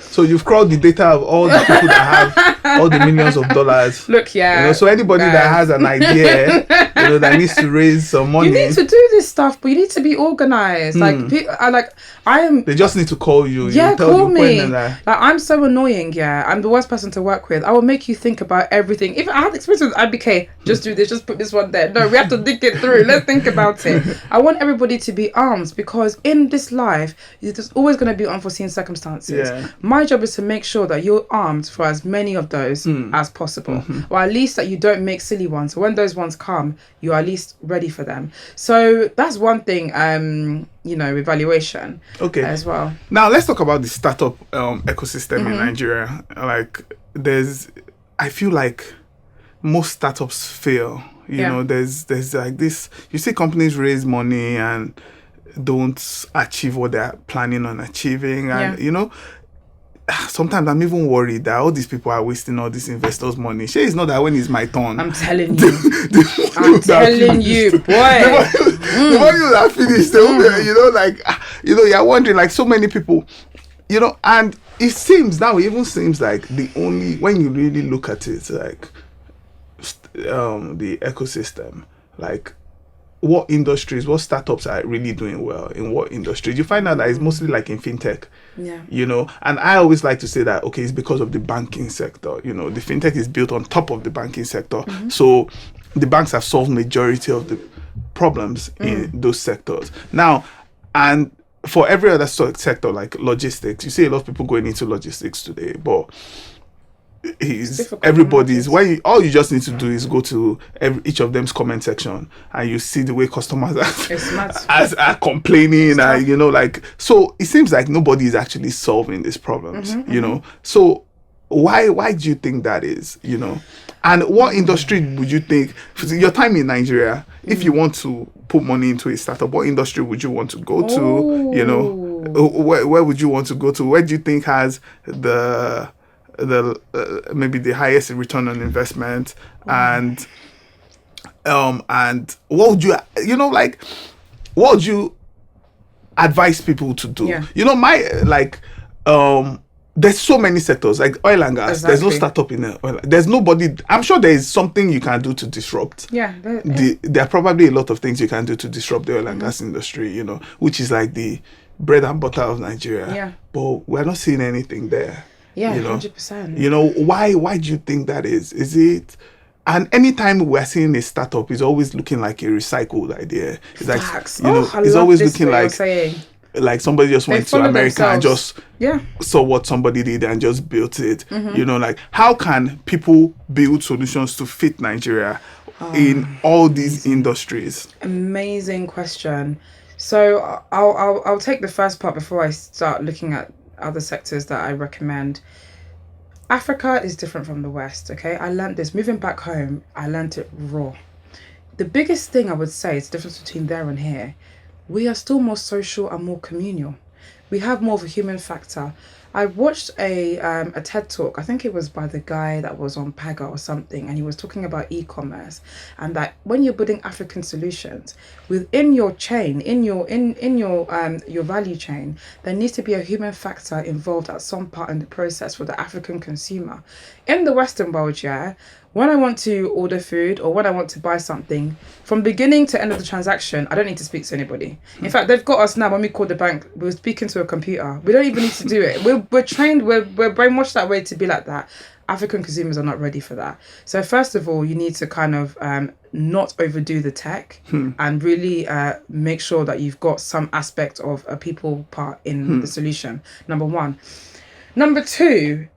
So you've crawled the data of all the people that have all the millions of dollars. Look, yeah. So anybody that has an idea, that needs to raise some money. You need to do this stuff, but you need to be organized. They just need to call you. Yeah, call me. I'm so annoying. Yeah, I'm the worst person to work with. I will make you think about everything. If I had experience with IBK, just do this, just put this one there. No, we have to think it through. Let's think about it. I want everybody to be armed, because in this life, there's always going to be unforeseen circumstances. Yeah. My job is to make sure that you're armed for as many of those as possible, or at least that you don't make silly ones. So when those ones come, you're at least ready for them. So that's one thing. Evaluation. Okay. As well. Now let's talk about the startup ecosystem in Nigeria. I feel like most startups fail. There's like this. You see companies raise money and don't achieve what they're planning on achieving, and sometimes I'm even worried that all these people are wasting all these investors' money. It's not that when it's my turn. I'm telling you. I'm telling you, boy. The money will have finished. You're wondering, like, so many people, and it seems like when you really look at it, like, the ecosystem, like, what industries, what startups are really doing well in what industries, you find out that it's mostly like in fintech. Yeah. And I always like to say that, okay, it's because of the banking sector. The fintech is built on top of the banking sector. So the banks have solved majority of the problems in those sectors. Now, and for every other sector, like logistics, you see a lot of people going into logistics today, but everybody's all you just need to do is go to each of them's comment section, and you see the way customers are complaining, and so it seems like nobody is actually solving these problems. So why do you think that is? And what industry would you think, your time in Nigeria, if you want to put money into a startup, what industry would you want to go to? Where would you want to go to? Where do you think has the maybe the highest return on investment, and what would you what would you advise people to do? There's so many sectors, like oil and gas. Exactly. There's no startup in oil. There's nobody. I'm sure there is something you can do to disrupt. Yeah. There are probably a lot of things you can do to disrupt the oil and gas industry, which is like the bread and butter of Nigeria. Yeah. But we're not seeing anything there. Yeah, 100%. Why do you think that is? Is it? And anytime we're seeing a startup, it's always looking like a recycled idea. It's like, it's always looking like somebody just went to America and just saw what somebody did and just built it. How can people build solutions to fit Nigeria in all these industries? Amazing question. So I'll take the first part before I start looking at other sectors that I recommend. Africa is different from the West, okay? I learned this. Moving back home, I learned it raw. The biggest thing I would say is the difference between there and here. We are still more social and more communal. We have more of a human factor. I watched a TED talk, I think it was by the guy that was on Paga or something, and he was talking about e-commerce, and that when you're building African solutions, within your chain, in your value chain, there needs to be a human factor involved at some part in the process for the African consumer. In the Western world, when I want to order food or when I want to buy something, from beginning to end of the transaction, I don't need to speak to anybody. In fact, they've got us now when we call the bank, we're speaking to a computer. We don't even need to do it. We're trained, we're brainwashed that way to be like that. African consumers are not ready for that. So first of all, you need to kind of not overdo the tech and really make sure that you've got some aspect of a people part in the solution. Number one. Number two,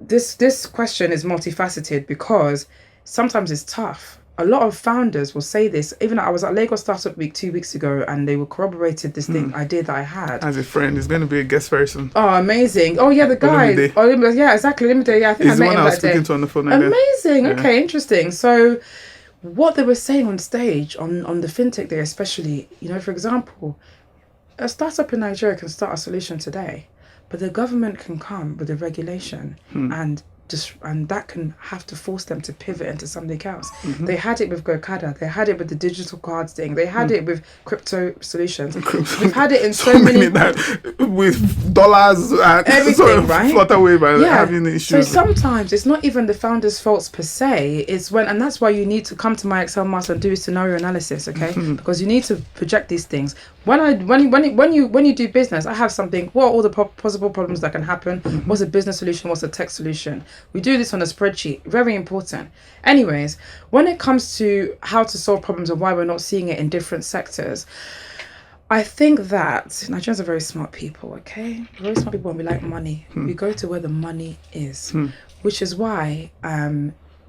this question is multifaceted because sometimes it's tough. A lot of founders will say this. Even I was at Lagos Startup Week 2 weeks ago, and they corroborated this idea that I had. As a friend, he's going to be a guest person. Oh, amazing! Oh yeah, the guy. Yeah, exactly. Olumide. Yeah, I think he's I met him that day. I was speaking to on the phone. Amazing. Yeah. Okay, interesting. So, what they were saying on stage on the fintech day, especially, for example, a startup in Nigeria can start a solution today. But the government can come with a regulation and that can have to force them to pivot into something else. They had it with GoCada, they had it with the digital cards thing, they had it with crypto solutions. We've had it in so many with dollars and everything, sort of right? flutter away by having issues. So sometimes it's not even the founder's faults per se. It's and that's why you need to come to my Excel master and do scenario analysis, okay? Because you need to project these things. When you do business, I have something. What are all the possible problems that can happen? What's a business solution? What's a tech solution? We do this on a spreadsheet. Very important. Anyways, when it comes to how to solve problems and why we're not seeing it in different sectors, I think that Nigerians are very smart people, okay? Very smart people, and we like money. We go to where the money is, which is why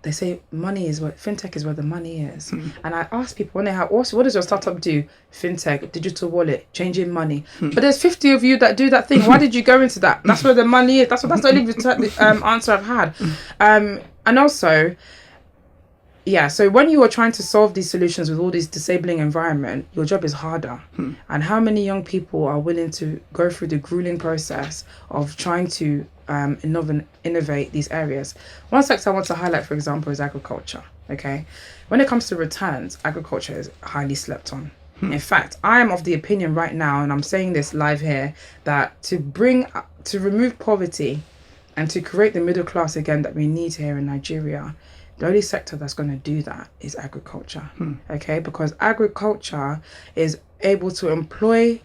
they say money is what fintech is where the money is. And I ask people when they have, what does your startup do? Fintech, digital wallet, changing money. But there's 50 of you that do that thing. Why did you go into that? That's where the money is. That's the only answer I've had. And also, so when you are trying to solve these solutions with all this disabling environment, your job is harder. And how many young people are willing to go through the grueling process of trying to innovate these areas? One sector I want to highlight, for example, is agriculture. Okay, when it comes to returns, agriculture is highly slept on. In fact, I am of the opinion right now, and I'm saying this live here, that to remove poverty and to create the middle class again that we need here in Nigeria, the only sector that's going to do that is agriculture. Okay, because agriculture is able to employ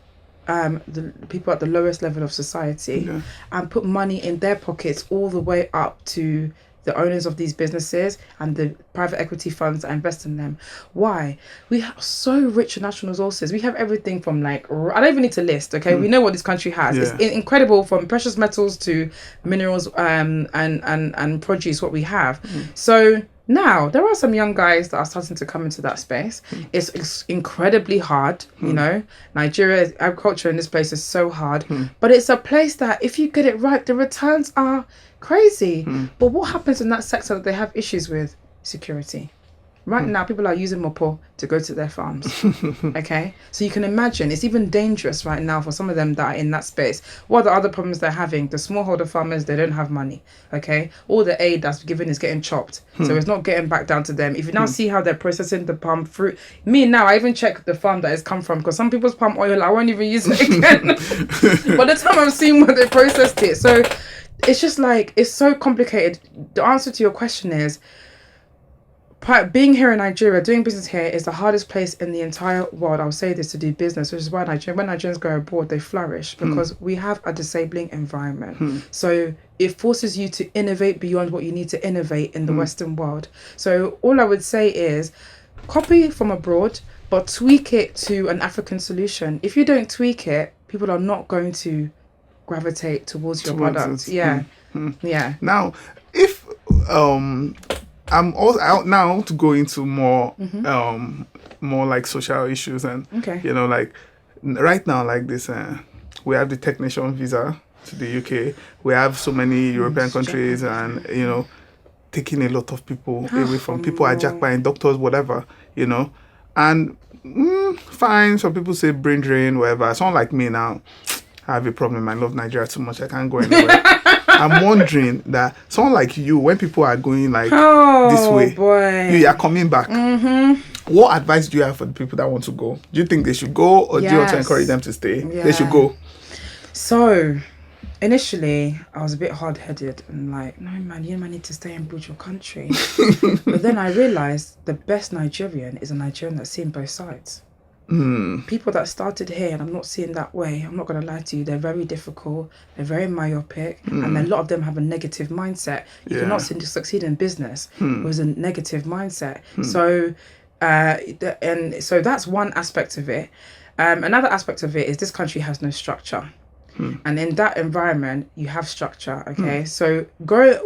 the people at the lowest level of society and put money in their pockets all the way up to the owners of these businesses and the private equity funds that invest in them. Why? We have so rich in natural resources. We have everything from I don't even need to list, okay? We know what this country has. It's incredible, from precious metals to minerals and produce, what we have. So now, there are some young guys that are starting to come into that space. It's incredibly hard, you know. Nigeria, agriculture in this place is so hard. But it's a place that, if you get it right, the returns are crazy. But what happens in that sector that they have issues with? Security. Right now, people are using Mopo to go to their farms. Okay? So you can imagine, it's even dangerous right now for some of them that are in that space. What are the other problems they're having? The smallholder farmers, they don't have money. Okay? All the aid that's given is getting chopped. So it's not getting back down to them. If you now see how they're processing the palm fruit, I even check the farm that it's come from, because some people's palm oil, I won't even use it again. By the time I've seen where they processed it. So it's just it's so complicated. The answer to your question is, being here in Nigeria, doing business here is the hardest place in the entire world. I'll say this, to do business, which is why when Nigerians go abroad, they flourish, because we have a disabling environment. So it forces you to innovate beyond what you need to innovate in the Western world. So all I would say is, copy from abroad, but tweak it to an African solution. If you don't tweak it, people are not going to gravitate towards your product. Yeah. Now, if I'm also out now to go into more more social issues, and right now, this we have the technician visa to the UK. We have so many European countries, and taking a lot of people away from people are jackpotting, doctors, whatever, and fine. Some people say brain drain, whatever. Someone like me now, I have a problem. I love Nigeria too much. I can't go anywhere. I'm wondering that someone like you, when people are going this way, you are coming back. What advice do you have for the people that want to go? Do you think they should go, or do you want to encourage them to stay? They should go. So, initially, I was a bit hard-headed and no man, you need to stay and build your country. But then I realized the best Nigerian is a Nigerian that's seen both sides. People that started here, and I'm not seeing that way, I'm not going to lie to you, they're very difficult, they're very myopic, and a lot of them have a negative mindset. You cannot succeed in business with a negative mindset. So so that's one aspect of it. Another aspect of it is this country has no structure. And in that environment, you have structure, okay? So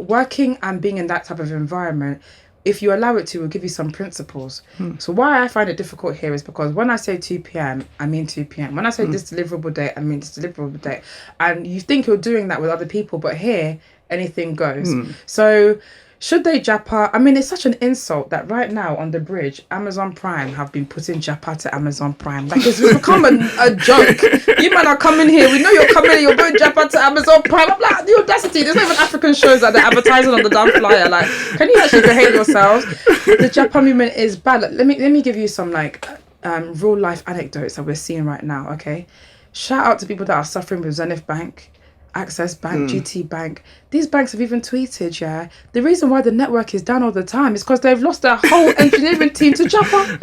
working and being in that type of environment, if you allow it to, will give you some principles. So why I find it difficult here is because when I say 2 p.m, I mean 2 p.m. When I say this deliverable date, I mean this deliverable date. And you think you're doing that with other people, but here, anything goes. So Should they japa? I mean, it's such an insult that right now on the bridge, Amazon Prime have been putting japa to Amazon Prime. Like, it's become a joke. You man are coming here. We know you're coming here. You're going japa to Amazon Prime. I'm like, the audacity. There's not even African shows that they're advertising on the damn flyer. Like, can you actually behave yourselves? The japa movement is bad. Like, let me give you some like real life anecdotes that we're seeing right now. Okay, shout out to people that are suffering with Zenith Bank, Access Bank, GT Bank. These banks have even tweeted, yeah, the reason why the network is down all the time is because they've lost their whole engineering team to Japa.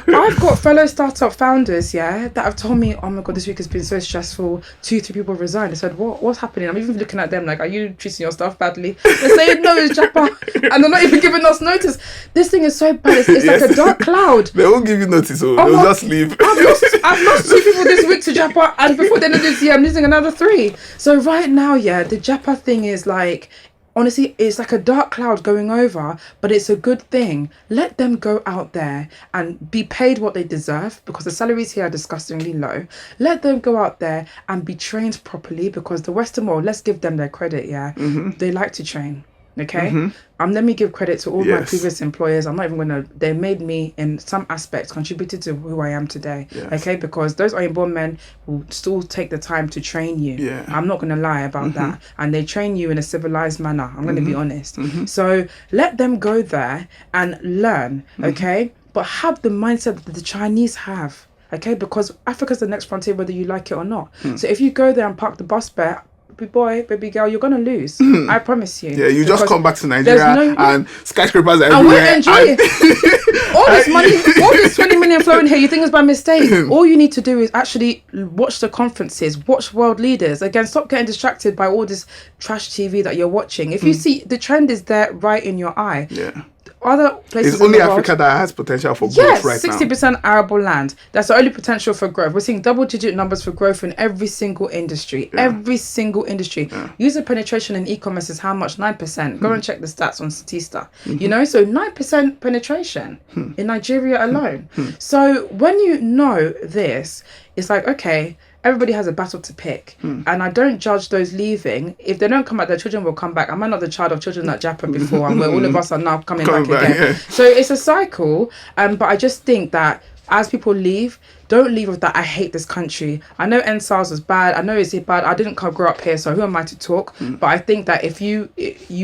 I've got fellow startup founders, yeah, that have told me, oh my God, this week has been so stressful. 2-3 people resigned. I said, what's happening? I'm even looking at them like, are you treating your staff badly? They're saying, no, it's Japa. And they're not even giving us notice. This thing is so bad. It's like a dark cloud. They won't give you notice, so they'll just leave. I've lost 2 people this week to Japa, and before the end of this year, I'm losing another 3. So right now, yeah, the Japa thing is like, honestly, it's like a dark cloud going over, but it's a good thing. Let them go out there and be paid what they deserve, because the salaries here are disgustingly low. Let them go out there and be trained properly, because the Western world, let's give them their credit, yeah, they like to train. Okay, let me give credit to all my previous employers. I'm not even gonna. They made me in some aspects contributed to who I am today. Okay, because those Oyinbo men will still take the time to train you. I'm not gonna lie about that, and they train you in a civilized manner. I'm gonna be honest. So let them go there and learn. Okay, but have the mindset that the Chinese have. Okay, because Africa's the next frontier, whether you like it or not. So if you go there and park the bus there, boy, baby girl, you're gonna lose. I promise you. Yeah, you just come back to Nigeria and skyscrapers are everywhere. And we'll enjoy it. All this money, all this 20 million flowing here, you think it's by mistake. All you need to do is actually watch the conferences, watch world leaders. Again, stop getting distracted by all this trash TV that you're watching. If you see the trend is there right in your eye. Yeah. Other places it's only Africa that has potential for growth right 60% now. 60% arable land. That's the only potential for growth. We're seeing double-digit numbers for growth in every single industry. Every single industry. User penetration in e-commerce is how much? 9%. Go and check the stats on Statista. You know, so 9% penetration in Nigeria alone. So when you know this, it's like, okay, everybody has a battle to pick, and I don't judge those leaving. If they don't come back, their children will come back. Am I not the child of children that Japa before, and where all of us are now coming back again? Yeah. So it's a cycle, but I just think that as people leave, don't leave with that, I hate this country. I know NSARS was bad. I know it's bad. I didn't grow up here, so who am I to talk? But I think that if you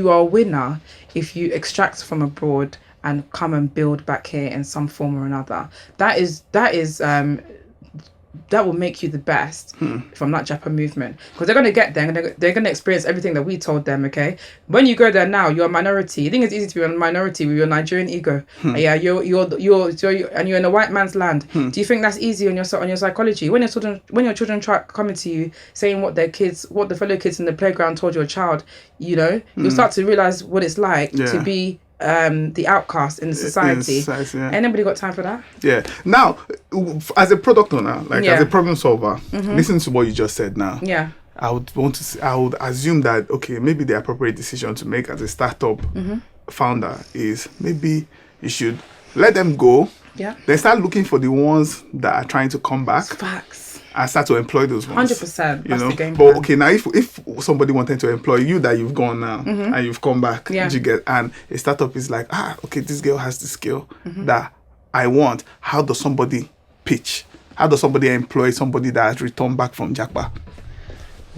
are a winner, if you extract from abroad and come and build back here in some form or another, that will make you the best from that Japa movement, because they're going to get there and they're going to experience everything that we told them. Okay, when you go there now, you're a minority. You think it's easy to be a minority with your Nigerian ego? Yeah, you're and you're in a white man's land. Do you think that's easy on your psychology? When your children try coming to you saying what the fellow kids in the playground told your child, you know, you'll start to realize what it's like to be the outcast in society. Anybody got time for that? Yeah. Now, as a product owner, as a problem solver, listen to what you just said now. Yeah. I would assume that, okay, maybe the appropriate decision to make as a startup founder is maybe you should let them go. Yeah. Then start looking for the ones that are trying to come back. Facts. And start to employ those ones. 100%. That's the game plan. But okay, now if somebody wanted to employ you that you've gone now and you've come back, and a startup is like, okay, this girl has the skill that I want. How does somebody pitch? How does somebody employ somebody that has returned back from Japa?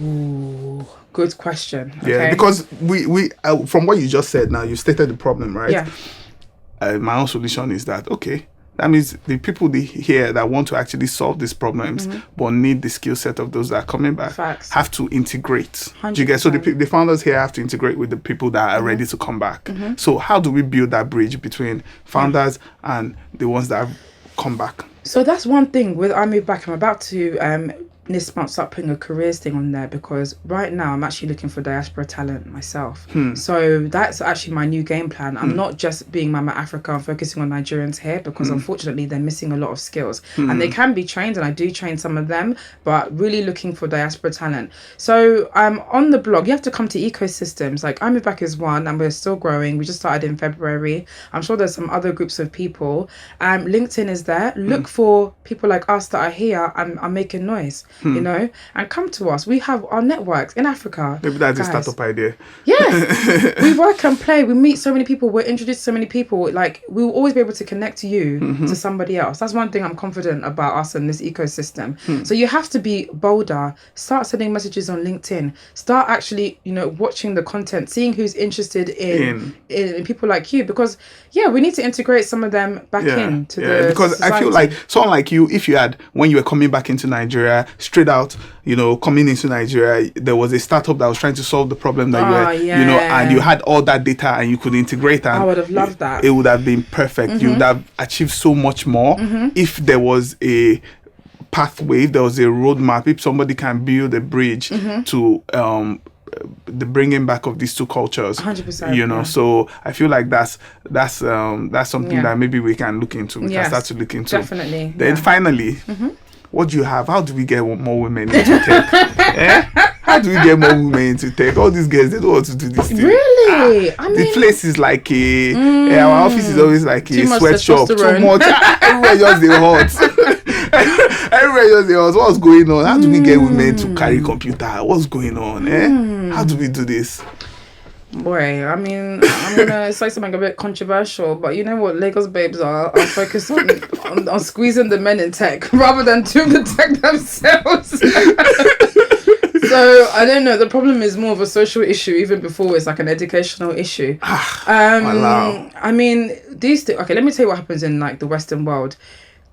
Ooh, good question. Okay. Yeah, because we from what you just said now, you stated the problem, right? Yeah. My own solution is that, okay, that means the people here that want to actually solve these problems but need the skill set of those that are coming back have to integrate. 100%. Do you get? So the founders here have to integrate with the people that are ready to come back. So how do we build that bridge between founders and the ones that have come back? So that's one thing with I Move Back. I'm about to this month start putting a careers thing on there, because right now I'm actually looking for diaspora talent myself. So that's actually my new game plan. I'm not just being Mama Africa and focusing on Nigerians here, because unfortunately they're missing a lot of skills and they can be trained, and I do train some of them, but really looking for diaspora talent. So on the blog you have to come to ecosystems. Like I Move Back is one, and we're still growing. We just started in February. I'm sure there's some other groups of people. LinkedIn is there. Look for people like us that are here and are making noise. you know, and come to us. We have our networks in Africa. Maybe that's a startup idea. Yes. We work and play. We meet so many people. We're introduced to so many people. Like, we will always be able to connect you to somebody else. That's one thing I'm confident about us and this ecosystem. So you have to be bolder. Start sending messages on LinkedIn. Start actually, you know, watching the content, seeing who's interested in people like you. Because, we need to integrate some of them back into the because society. I feel like someone like you, if you had, when you were coming back into Nigeria, straight out, you know, coming into Nigeria, there was a startup that was trying to solve the problem that you were, you know, and you had all that data and you could integrate, and I would have loved that. It would have been perfect. You would have achieved so much more if there was a pathway, if there was a roadmap, if somebody can build a bridge to the bringing back of these two cultures. 100%. You know, so I feel like that's something that maybe we can look into. We can start to look into. Definitely. Then finally, what do you have? How do we get more women into tech? How do we get more women into tech? All these girls, they don't want to do this thing. Really? I mean, the place is like our office is always like a sweatshop. Too much. Everywhere just the hot. Everywhere just the hot. What's going on? How do we get women to carry computer? What's going on? How do we do this? Boy, I mean, I'm gonna say something a bit controversial, but you know what Lagos babes are focused on squeezing the men in tech rather than doing the tech themselves. So I don't know. The problem is more of a social issue even before it's like an educational issue. I mean, these things. Okay, let me tell you what happens in like the Western world.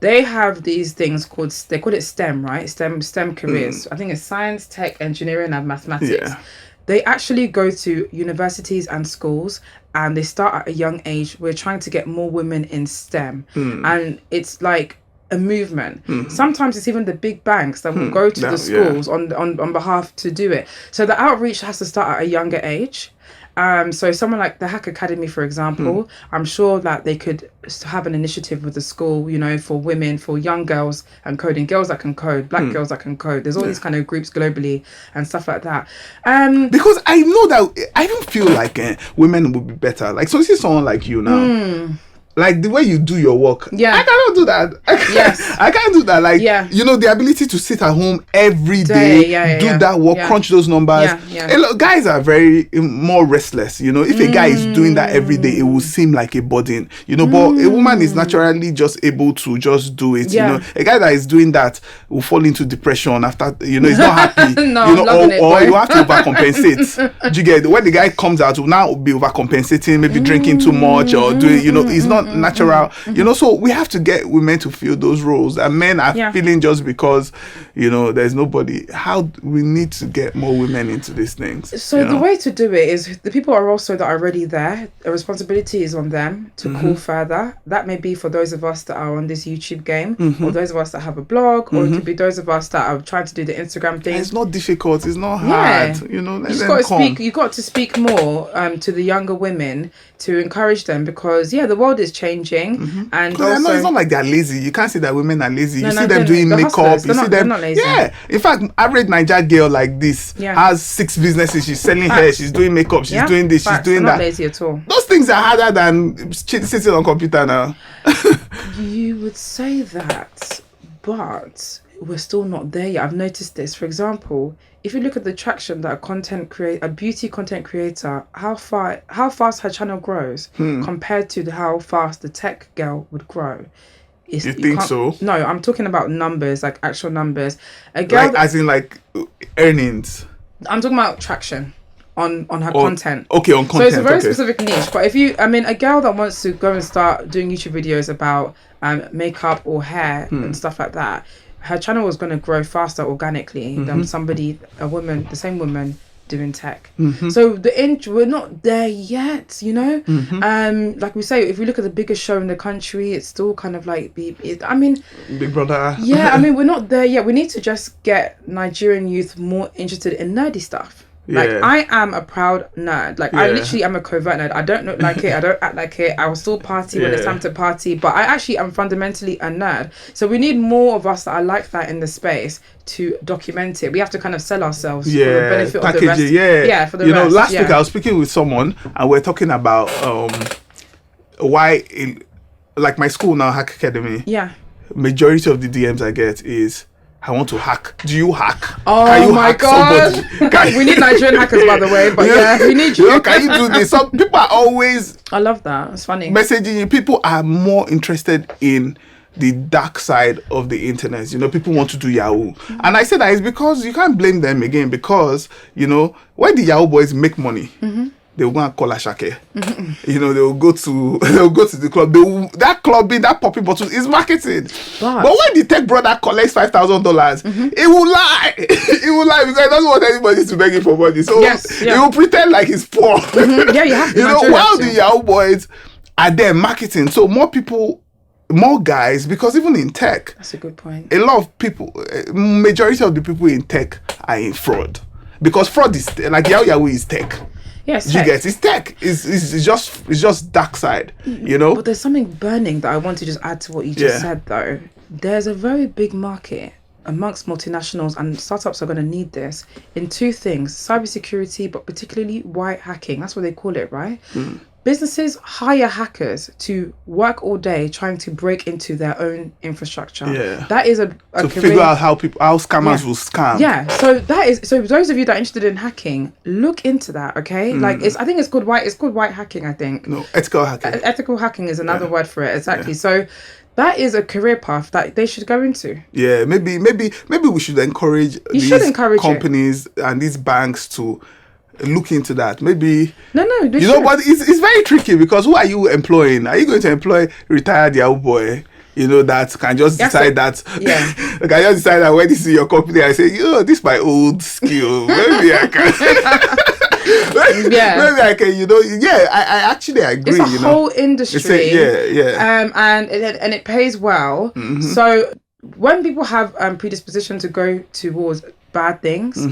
They have these things called, they call it STEM, right? STEM careers. I think it's science, tech, engineering, and mathematics. Yeah. They actually go to universities and schools and they start at a young age. We're trying to get more women in STEM. And it's like a movement. Sometimes it's even the big banks that will go to the schools on behalf to do it. So the outreach has to start at a younger age. So someone like the Hack Academy, for example, I'm sure that they could have an initiative with the school, you know, for women, for young girls and coding, girls that can code, black girls that can code. There's all these kind of groups globally and stuff like that. Because I know that I don't feel like women would be better. Like, so see someone like you now. Like the way you do your work, I cannot do that. I can't do that. Like, you know, the ability to sit at home every day, do that work, crunch those numbers. Guys are very more restless. You know, if a guy is doing that every day, it will seem like a burden. You know, but a woman is naturally just able to just do it. You know, a guy that is doing that will fall into depression after. You know, he's not happy. No, you know, or it, you have to overcompensate. Do you get when the guy comes out, will now be overcompensating, maybe drinking too much or doing. You know, he's not natural, you know, so we have to get women to fill those roles, and men are feeling just because, you know, there's nobody. How we need to get more women into these things. So the way to do it is the people are also that are already there. The responsibility is on them to call further. That may be for those of us that are on this YouTube game, or those of us that have a blog, or it could be those of us that are trying to do the Instagram thing. It's not difficult. It's not hard. You know, you got to speak. You got to speak more to the younger women to encourage them, because the world is changing, and also, it's not like they're lazy. You can't say that women are lazy. You see them doing makeup. You see them. They're not lazy. In fact, average Nigerian girl like this has 6 businesses. She's selling hair. She's doing makeup. She's doing this. She's doing that. Not lazy at all. Those things are harder than sitting on computer now. You would say that, but we're still not there yet. I've noticed this. For example, if you look at the traction that a beauty content creator, how fast her channel grows compared to how fast the tech girl would grow. You think so? No, I'm talking about numbers, like actual numbers. A girl, like as in like earnings. I'm talking about traction on her content. Okay, on content. So it's a very specific niche. But a girl that wants to go and start doing YouTube videos about makeup or hair and stuff like that, her channel is going to grow faster organically than the same woman doing tech. So we're not there yet, you know. Like we say, if we look at the biggest show in the country, it's still kind of like Big Brother. We're not there yet. We need to just get Nigerian youth more interested in nerdy stuff. Like, I am a proud nerd. Like, I literally am a covert nerd. I don't look like it. I don't act like it. I will still party when it's time to party. But I actually am fundamentally a nerd. So we need more of us that are like that in the space to document it. We have to kind of sell ourselves for the benefit of the rest. For the rest. You know, last week I was speaking with someone and we're talking about why, like my school now, Hack Academy. Majority of the DMs I get is, I want to hack. Do you hack? Oh can you my hack God. somebody? We need Nigerian hackers, by the way, but yeah, we need you. Can you do this? Some people are always I love that. It's funny. messaging you. People are more interested in the dark side of the internet. People want to do Yahoo. And I say that is because you can't blame them again, because, when the Yahoo boys make money, they will go and call Ashake. They will go to the club. That clubbing, that popping bottle is marketing. But when the tech brother collects $5,000, it will lie. It will lie because he doesn't want anybody to beg him for money. So he will pretend like he's poor. Yeah, you have to. While the Yahoo boys are there marketing. So more people, more guys, because even in tech, that's a good point. A lot of people, majority of the people in tech are in fraud, because fraud is like Yahoo is tech. Yes, you get it's tech. It's just dark side, But there's something burning that I want to just add to what you just said, though. There's a very big market amongst multinationals, and startups are going to need this in two things: cybersecurity, but particularly white hacking. That's what they call it, right? Businesses hire hackers to work all day trying to break into their own infrastructure. Yeah. That is a to figure out how scammers will scam. Yeah. So those of you that are interested in hacking, look into that, okay? Like I think it's called white hacking, I think. No, ethical hacking. Ethical hacking is another word for it, exactly. Yeah. So that is a career path that they should go into. Yeah, maybe we should encourage companies and these banks to look into that. Maybe no, but it's very tricky, because who are you employing? Are you going to employ retired Yahoo boy? That can just decide that. Yeah. Can just decide that when you see your company, I say, this is my old skill. Maybe I can. Maybe I can. I actually agree. It's a whole industry. And it pays well. So when people have predisposition to go towards bad things,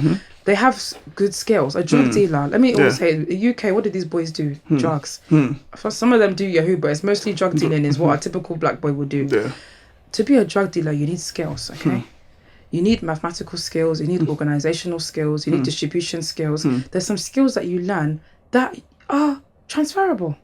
they have good skills. A drug dealer. Let me always say, in the UK, what do these boys do? Drugs. For some of them do Yahoo, but it's mostly drug dealing is what a typical black boy would do. Yeah. To be a drug dealer, you need skills, okay? You need mathematical skills, you need organizational skills, you need distribution skills. There's some skills that you learn that are transferable.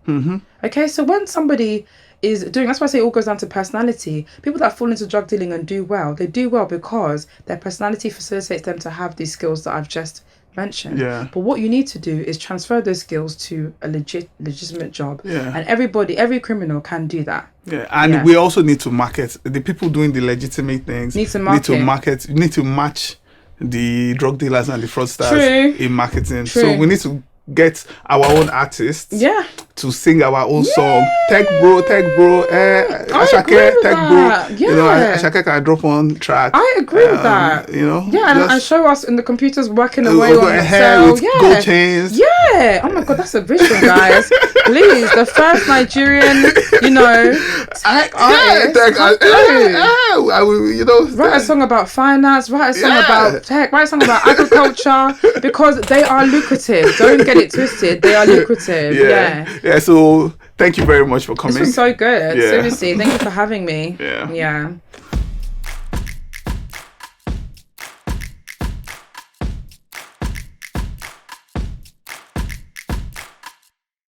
Okay, so when somebody is doing, that's why I say it all goes down to personality. People that fall into drug dealing and do well, they do well because their personality facilitates them to have these skills that I've just mentioned. Yeah. But what you need to do is transfer those skills to a legitimate job. Yeah. And every criminal can do that. Yeah. And we also need to market. The people doing the legitimate things need to match the drug dealers and the fraudsters in marketing. True. So we need to get our own artists to sing our own song. Tech bro, Ashake, tech bro. Ashake can drop on track. I agree with that. And show us in the computers working away on hair with gold chains. Yeah. Oh my God, that's a vision, guys. Please, the first Nigerian, tech artist. Write a song about finance. Write a song about tech. Write a song about agriculture, because they are lucrative. Don't get it twisted. They are lucrative. Yeah, so thank you very much for coming. This was so good. Seriously, thank you for having me. Yeah.